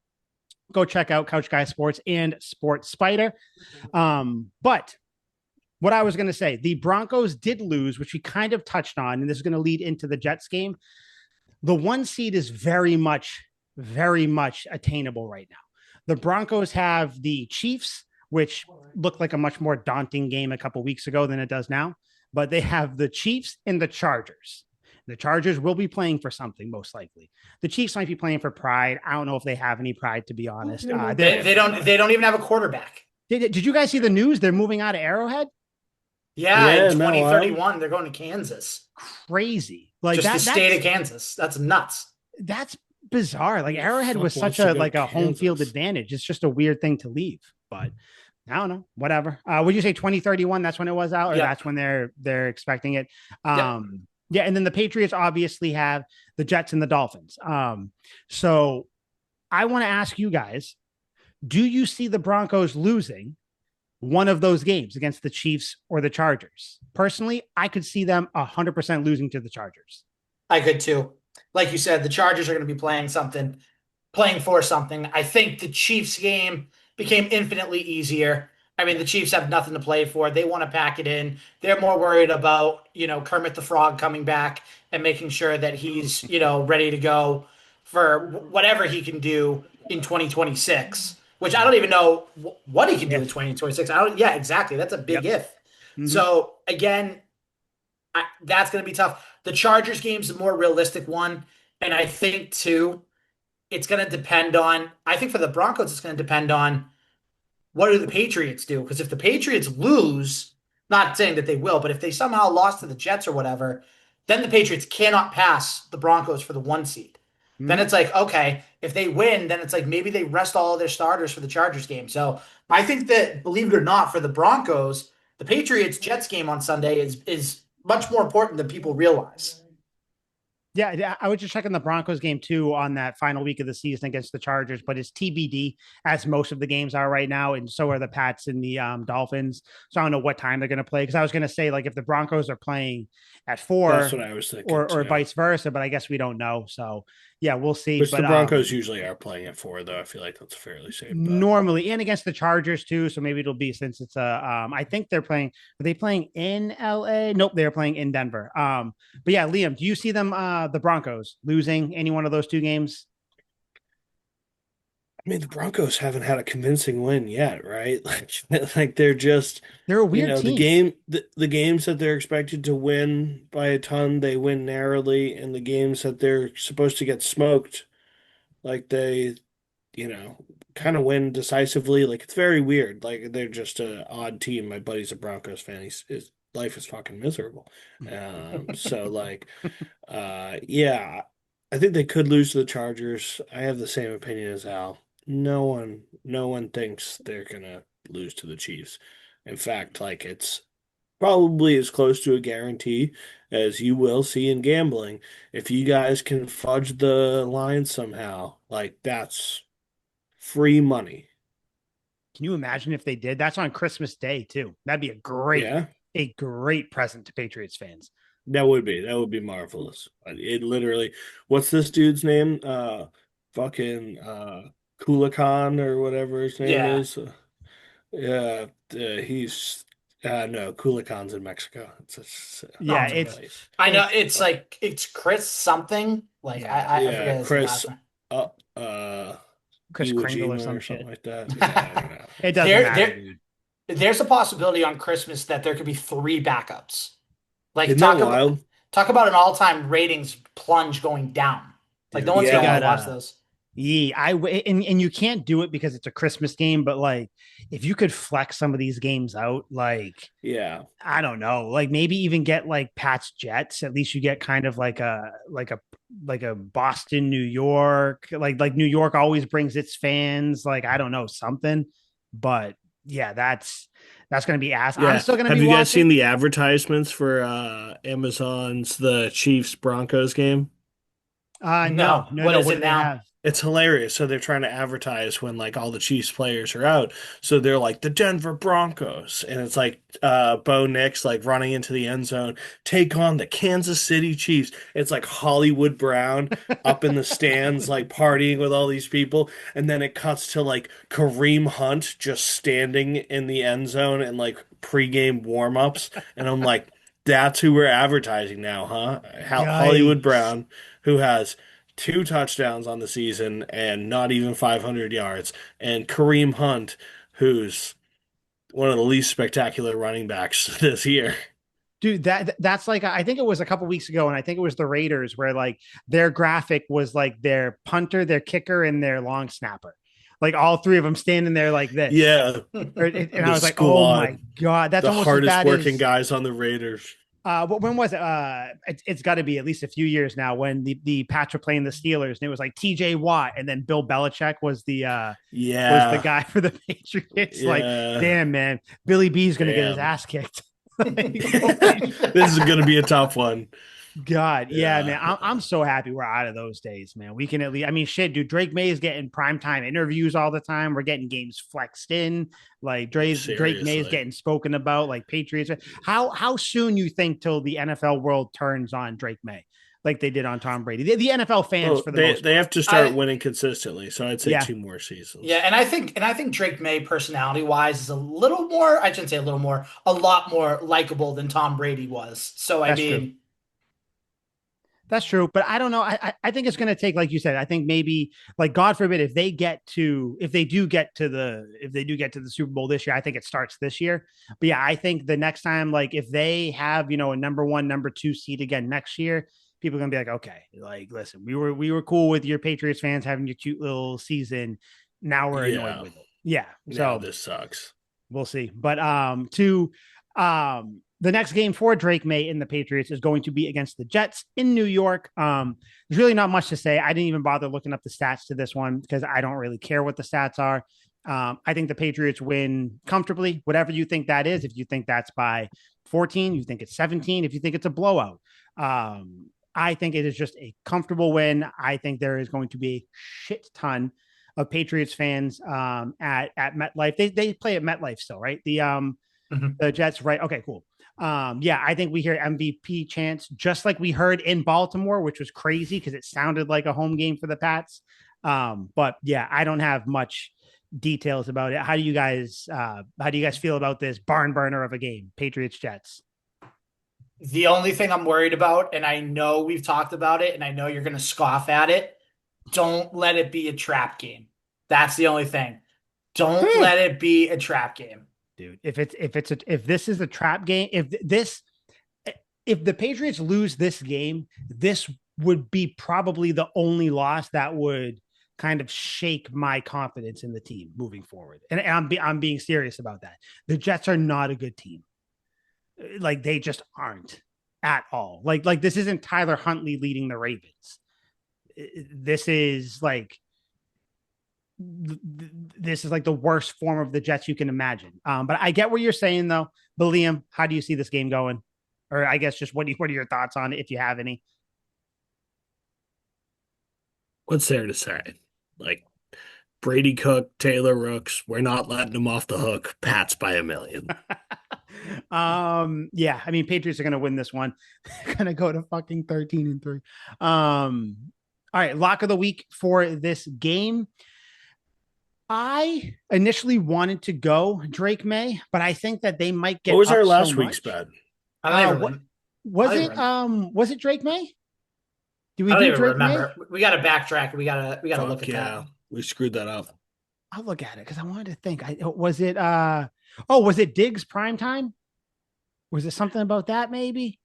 Go check out Couch Guy Sports and Sports Spider. But what I was going to say, the Broncos did lose, which we kind of touched on, and this is going to lead into the Jets game. The 1 seed is very much attainable right now. The Broncos have the Chiefs, which looked like a much more daunting game a couple weeks ago than it does now, but they have the Chiefs and the Chargers. The Chargers will be playing for something, most likely. The Chiefs might be playing for pride. I don't know if they have any pride, to be honest. They don't even have a quarterback. Did you guys see the news? They're moving out of Arrowhead. Yeah, in isn't that wild? 2031, they're going to Kansas. Crazy. Like Just that, the state of Kansas. That's nuts. That's bizarre. Like Arrowhead Fuck was wants such to a go like to a home field Kansas? advantage. It's just a weird thing to leave. But I don't know. Whatever. Would you say 2031? That's when it was out, or Yep. that's when they're expecting it? Yep. Yeah, and then the Patriots obviously have the Jets and the Dolphins. So I want to ask you guys: do you see the Broncos losing one of those games against the Chiefs or the Chargers? Personally, I could see them 100% losing to the Chargers. I could too. Like you said, the Chargers are going to be playing for something. I think the Chiefs game became infinitely easier. I mean, the Chiefs have nothing to play for. They want to pack it in. They're more worried about, Kermit the Frog coming back and making sure that he's, ready to go for whatever he can do in 2026, which I don't even know what he can do in If 2026. Yeah, exactly. That's a big Yep. if. Mm-hmm. So again, that's going to be tough. The Chargers game's the more realistic one. And I think, too, it's going to depend on, I think for the Broncos, it's going to depend on what do the Patriots do? Because if the Patriots lose, not saying that they will, but if they somehow lost to the Jets or whatever, then the Patriots cannot pass the Broncos for the 1 seed. Then Mm-hmm. it's like, okay, if they win, then it's like maybe they rest all of their starters for the Chargers game. So I think that, believe it or not, for the Broncos, the Patriots Jets game on Sunday is much more important than people realize. Yeah, I was just checking the Broncos game too on that final week of the season against the Chargers, but it's TBD, as most of the games are right now, and so are the Pats and the Dolphins. So I don't know what time they're going to play, because I was going to say, like, if the Broncos are playing at That's 4 what I was thinking or too. vice versa, but I guess we don't know. So yeah, we'll see. Which the But Broncos usually are playing at 4, though. I feel like that's a fairly safe bet. normally, and against the Chargers too, so maybe it'll be, since it's a I think they're playing, are they playing in LA? Nope, they're playing in Denver. But yeah, Liam, do you see them, the Broncos, losing any one of those 2 games? I mean, the Broncos haven't had a convincing win yet, right? Like they're just, They're a weird the team. the games that they're expected to win by a ton, they win narrowly, and the games that they're supposed to get smoked, like they, you know, kind of win decisively. Like it's very weird. Like they're just an odd team. My buddy's a Broncos fan. His life is fucking miserable. So like, yeah, I think they could lose to the Chargers. I have the same opinion as Al. No one thinks they're gonna lose to the Chiefs. In fact, like it's probably as close to a guarantee as you will see in gambling. If you guys can fudge the line somehow, like that's free money. Can you imagine if they did? That's on Christmas Day too. That'd be Yeah, a great present to Patriots fans. that would be marvelous. It literally, what's this dude's name? Fucking Kulakan or whatever his name Yeah. is. Yeah, he's no, Kulakan's in Mexico. It's a Yeah, Oh, it's a my God. place. I know it's it's Chris something. Like yeah, I Yeah, forget his Chris last name. uh uh Chris Iwo Kringle or Jima some or something shit. like that. Yeah, I don't know. It doesn't There matter, there dude. there's a possibility on Christmas that there could be 3 backups. Like Isn't that wild? talk about an all-time ratings plunge going down. Like no Dude, one's they gonna Yeah. want to watch gotta. those. Yeah, and you can't do it because it's a Christmas game, but like, if you could flex some of these games out, like, Yeah. I don't know, like maybe even get like Pats Jets. At least you get kind of like a like a Boston, New York. Like New York always brings its fans. Like I don't know something, but yeah, that's gonna be ass. I'm Yeah. still gonna be Have you guys watching. seen the advertisements for Amazon's the Chiefs Broncos game? No, No, no, what no. is What it do they now? have? It's hilarious. So they're trying to advertise when like all the Chiefs players are out. So they're like the Denver Broncos, and it's like Bo Nix like running into the end zone, take on the Kansas City Chiefs. It's like Hollywood Brown up in the stands, like partying with all these people, and then it cuts to like Kareem Hunt just standing in the end zone and like pregame warm-ups, and I'm like, that's who we're advertising now, huh? Hollywood Yikes. Brown, who has two touchdowns on the season and not even 500 yards, and Kareem Hunt, who's one of the least spectacular running backs this year. Dude, that's like I think it was a couple weeks ago, and I think it was the Raiders where like their graphic was like their punter, their kicker, and their long snapper, like all three of them standing there like this. Yeah, And I the was like, oh my squad, god, that's the almost as hardest bad working as guys on the Raiders. when was it? It's got to be at least a few years now when the Pats were playing the Steelers, and it was like T.J. Watt, and then Bill Belichick was the Yeah, guy for the Patriots. Like, yeah, damn man, Billy B's gonna get his damn. ass kicked. Like, holy This is going to be a tough one. God, yeah, Yeah, man. I'm so happy we're out of those days, man. We can at least, I mean, shit, dude. Drake May is getting primetime interviews all the time. We're getting games flexed in. Like Drake May is seriously. getting spoken about. Like Patriots. How soon you think till the NFL world turns on Drake May, like they did on Tom Brady? The NFL fans Well, for the they most they part. have to start I winning consistently, so I'd say Yeah, two more Yeah, seasons. and I think Drake May personality wise is a little more, I shouldn't say a little more, a lot more likable than Tom Brady was. So I that's true. mean, That's true, but I don't know. I think it's going to take, like you said. I think maybe, like God forbid, if they do get to the Super Bowl this year, I think it starts this year. But yeah, I think the next time, like if they have a number one, number two seed again next year, people are gonna be like, okay, like listen, we were cool with your Patriots fans having your cute little season. Now we're annoyed Yeah, with it. Yeah, now so this sucks. we'll see. But to the next game for Drake May in the Patriots is going to be against the Jets in New York. There's really not much to say. I didn't even bother looking up the stats to this one because I don't really care what the stats are. I think the Patriots win comfortably, whatever you think that is. If you think that's by 14, you think it's 17, if you think it's a blowout. I think it is just a comfortable win. I think there is going to be a shit ton of Patriots fans at MetLife. They play at MetLife still, right? mhm. The Jets, right? Okay, cool. Yeah, I think we hear MVP chants just like we heard in Baltimore, which was crazy because it sounded like a home game for the Pats. But yeah, I don't have much details about it. How do you guys feel about this barn burner of a game, Patriots Jets? The only thing I'm worried about, and I know we've talked about it, and I know you're going to scoff at it, don't let it be a trap game. That's the only thing. Don't let it be a trap game. Dude, if this is a trap game, if the Patriots lose this game, this would be probably the only loss that would kind of shake my confidence in the team moving forward. And I'm being serious about that. The Jets are not a good team. Like they just aren't at all. Like this isn't Tyler Huntley leading the Ravens. This is like this is like the worst form of the Jets you can imagine. But I get what you're saying though. But Liam, how do you see this game going? Or I guess just what are your thoughts on it if you have any? What's there to say? Like Brady Cook, Taylor Rooks, we're not letting them off the hook. Pats by a million. Yeah, I mean Patriots are gonna win this one. They're gonna go to fucking 13-3. Um, all right, lock of the week for this game. I initially wanted to go Drake May, but I think that they might What get was our up so last week's much. bet? I don't even What rem- I was don't it? even rem- Was it Drake May? Did we I don't do even Drake May? remember. We got to backtrack. We got to look Fuck at that. yeah. We screwed that up. I'll look at it because I wanted to think. Was it was it Diggs prime time? Was it something about that maybe?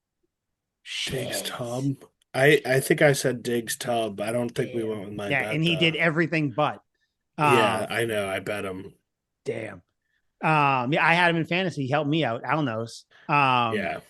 Diggs Shit. Tub. I think I said Diggs Tub. I don't think we Damn. went with my Yeah, and bet he did though. everything but. Yeah, Um, I know. I bet him. damn. Yeah, I had him in fantasy. He helped me out. Al knows. Yeah.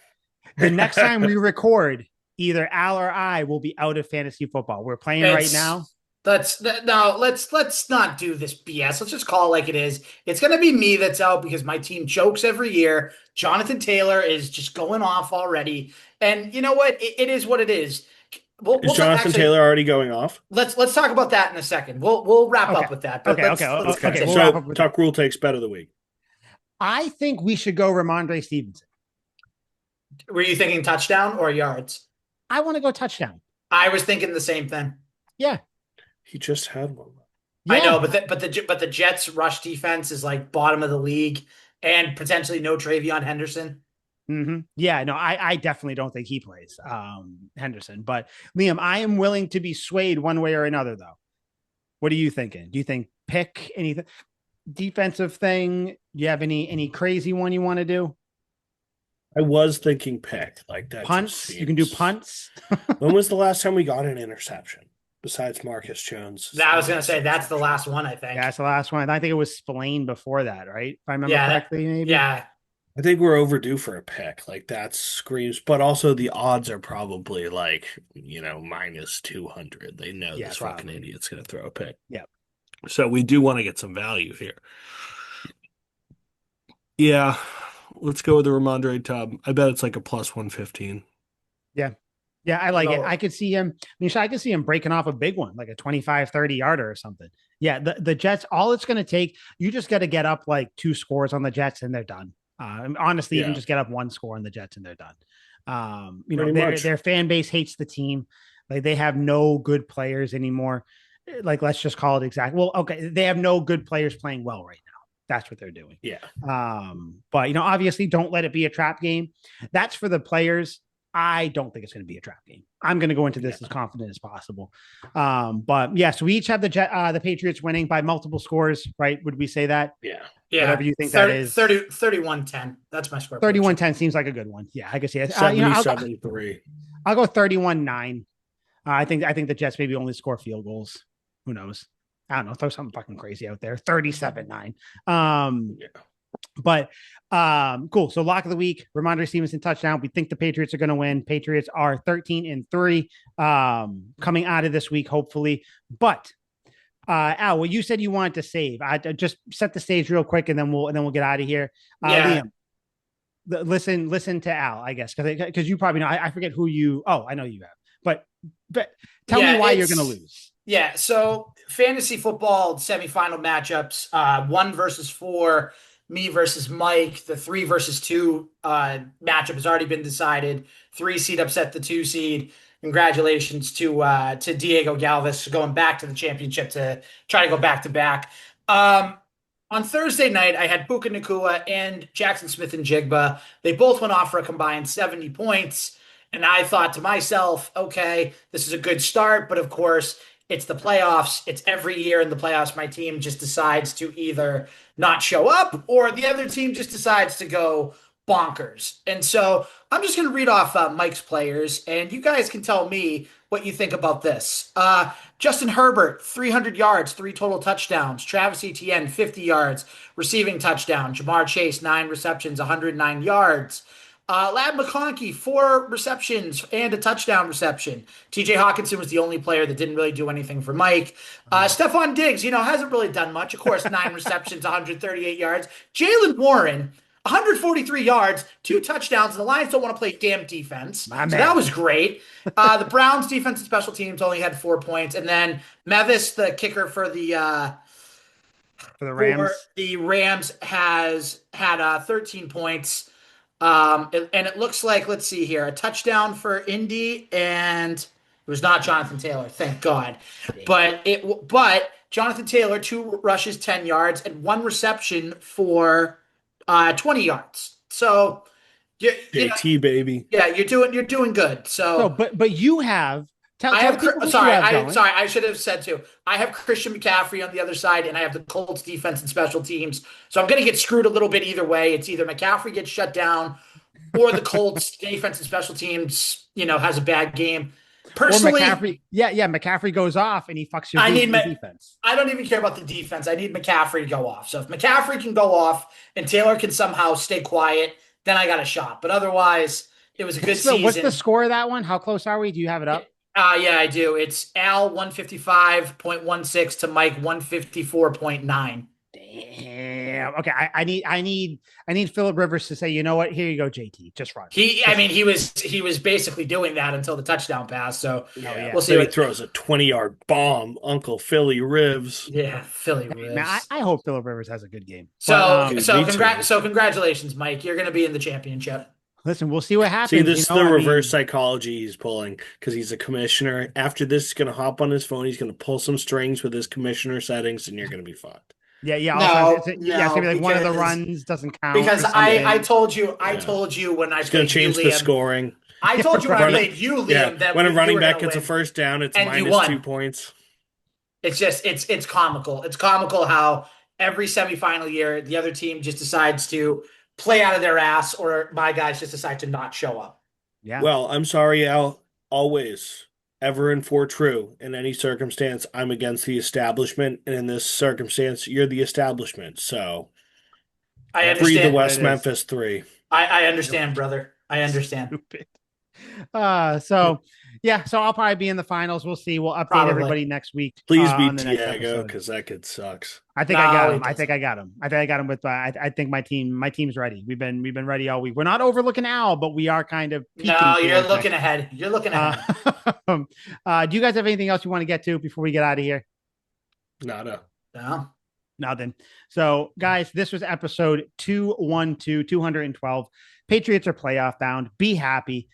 The next time we record, either Al or I will be out of fantasy football. We're playing right now. No, let's not do this BS. Let's just call it like it is. It's gonna be me that's out because my team chokes every year. Jonathan Taylor is just going off already, and you know what? It is what it is. Is Jonathan Taylor already going off? Let's talk about that in a second. We'll wrap Okay. up with that. But Okay. let's Okay. We'll So wrap up with Tuck that. Rule takes bet of the week. I think we should go Ramondre Stevenson. Were you thinking touchdown or yards? I want to go touchdown. I was thinking the same thing. Yeah. He just had one. Yeah. I know, but the Jets' rush defense is like bottom of the league, and potentially no Travion Henderson. Mm-hmm. Yeah, no, I definitely don't think he plays Henderson. But Liam, I am willing to be swayed one way or another, though. What are you thinking? Do you think pick anything defensive thing? Do you have any crazy one you want to do? I was thinking pick like that. Punts. You can do punts. When was the last time we got an interception besides Marcus Jones? I was gonna say that's the last one. I think. Yeah, that's the last one. I think it was Spillane before that, right? If I remember correctly, maybe. Yeah. I think we're overdue for a pick. Like that screams, but also the odds are probably like, minus 200. They know this fucking idiot's going to throw a pick. Yeah. So we do want to get some value here. Yeah. Let's go with the Ramondre Tubb. I bet it's like a plus 115. Yeah. Yeah, I like it. I could see him. I could see him breaking off a big one, like a 25, 30 yarder or something. Yeah. The Jets, all it's going to take, you just got to get up like 2 scores on the Jets and they're done. Honestly, you can just get up 1 score on the Jets and they're done. Their fan base hates the team. Like they have no good players anymore. Like, let's just call it exact. Well, okay. They have no good players playing well right now. That's what they're doing. Yeah. But obviously don't let it be a trap game. That's for the players. I don't think it's going to be a trap game. I'm going to go into this as confident as possible. But yeah, so we each have the Patriots winning by multiple scores, right? Would we say that? Yeah. Whatever you think 30, that is. 31-10. That's my score. 31-10 seems like a good one. Yeah, I can see it. 70-73. I'll go 31-9. I think the Jets maybe only score field goals. Who knows? I don't know. Throw something fucking crazy out there. 37-9. But cool. So lock of the week, Ramondre Stevenson touchdown. We think the Patriots are going to win. Patriots are 13-3 coming out of this week, hopefully. But Al, well, you said you wanted to save. I just set the stage real quick, and then we'll get out of here. Liam, listen to Al, I guess, because you probably know. I forget who you. Oh, I know you have, but tell me why you're going to lose. Yeah. So fantasy football semifinal matchups, 1 versus 4. Me versus Mike, the 3 versus 2 matchup has already been decided. 3 seed upset the 2 seed. Congratulations to Diego Galvis going back to the championship to try to go back to back. On Thursday night, I had Puka Nacua and Jackson Smith and Jigba. They both went off for a combined 70 points. And I thought to myself, okay, this is a good start. But of course, it's the playoffs. It's every year in the playoffs. My team just decides to either not show up or the other team just decides to go bonkers. And so I'm just going to read off Mike's players, and you guys can tell me what you think about this. Justin Herbert, 300 yards, 3 total touchdowns. Travis Etienne, 50 yards, receiving touchdown. Jamar Chase, 9 receptions, 109 yards. Ladd McConkey, 4 receptions and a touchdown reception. TJ Hawkinson was the only player that didn't really do anything for Mike. Stephon Diggs, hasn't really done much. Of course, 9 receptions, 138 yards. Jalen Warren, 143 yards, 2 touchdowns. And the Lions don't want to play damn defense. So that was great. The Browns defense and special teams only had 4 points. And then Mevis, the kicker for the Rams. The Rams has had 13 points. And it looks like, let's see here, a touchdown for Indy, and it was not Jonathan Taylor, thank God. But Jonathan Taylor, 2 rushes, 10 yards, and 1 reception for 20 yards. So JT, baby. Yeah, you're doing good. So but you have I should have said too. I have Christian McCaffrey on the other side, and I have the Colts defense and special teams. So I'm going to get screwed a little bit either way. It's either McCaffrey gets shut down, or the Colts defense and special teams, has a bad game. Personally, McCaffrey goes off and he fucks your defense. I don't even care about the defense. I need McCaffrey to go off. So if McCaffrey can go off and Taylor can somehow stay quiet, then I got a shot. But otherwise, It was a good What's the season. score of that one? How close are we? Do you have it up? Yeah, I do. It's Al 155.16 to Mike 154.9. Damn. Okay, I need Philip Rivers to say, you know what? Here you go, JT. Just run. I Just mean, run. he was basically doing that until the touchdown pass. So Oh Yeah. we'll yeah. see Then he what. throws a 20-yard bomb, Uncle Philly Rivs. Yeah, Philly Hey, man, Rivs. I hope Philip Rivers has a good game. But So Dude, so me too. congratulations, Mike. You're going to be in the championship. listen, we'll see what See, happens. this is I the reverse mean, psychology he's pulling because he's a commissioner. After this, he's going to hop on his phone. He's going to pull some strings with his commissioner settings, and you're going to be fucked. yeah, yeah. Also, No, yeah, it's gonna no, be like one of the because runs doesn't count because or I something. told you Yeah. when I He's going to played you, change the Liam. scoring. I told you when I Right. played you, Yeah. Liam, that When a you running were going back to gets a win, first down, it's and you minus won. 2 points. It's comical. It's comical how every semifinal year the other team just decides to play out of their ass, or my guys just decide to not show up. Yeah. Well, I'm sorry, Al. Always, ever and for true, in any circumstance, I'm against the establishment. And in this circumstance, you're the establishment. So I Yep. free the understand. What it West is. Memphis Three. I Yep. understand, brother. I understand. Stupid. So yeah, so I'll probably be in the finals. We'll see. We'll update Probably. everybody next week Please on beat the next Diego episode. because that kid sucks. I think I got No, him. it I think doesn't. I got him. I think I got him with. I think my team's ready. We've been ready all week. We're not overlooking Al, but we are kind of peeking No, you're towards looking next week. ahead. You're looking Uh, ahead. do you guys have anything else you want to get to before we get out of here? Nada. No. Nothing. So, guys, this was episode 212, 212. Patriots are playoff bound. Be happy.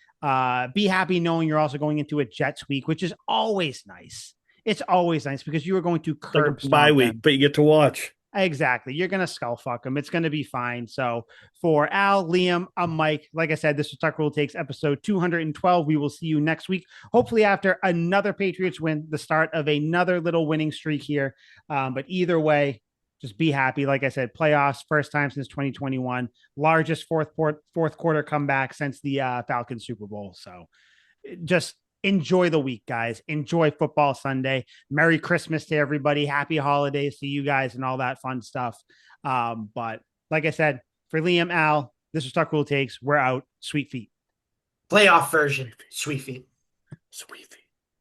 Be happy knowing you're also going into a Jets week, which is always nice. It's always nice because you are going to It's like curb a bye stomp week, them. but you get to watch. Exactly. You're going to skull fuck them. It's going to be fine. So, for Al, Liam, I'm Mike. Like I said, this was Tuck Rule Takes episode 212. We will see you next week. Hopefully, after another Patriots win, the start of another little winning streak here. But either way, just be happy. Like I said, playoffs, first time since 2021, largest fourth quarter comeback since the Falcons Super Bowl. So just enjoy the week, guys. Enjoy football Sunday. Merry Christmas to everybody. Happy holidays to you guys and all that fun stuff. But like I said, for Liam, Al, this is Tuck Rule Takes. We're out. Sweet feet. Playoff version. Sweet feet. Sweet.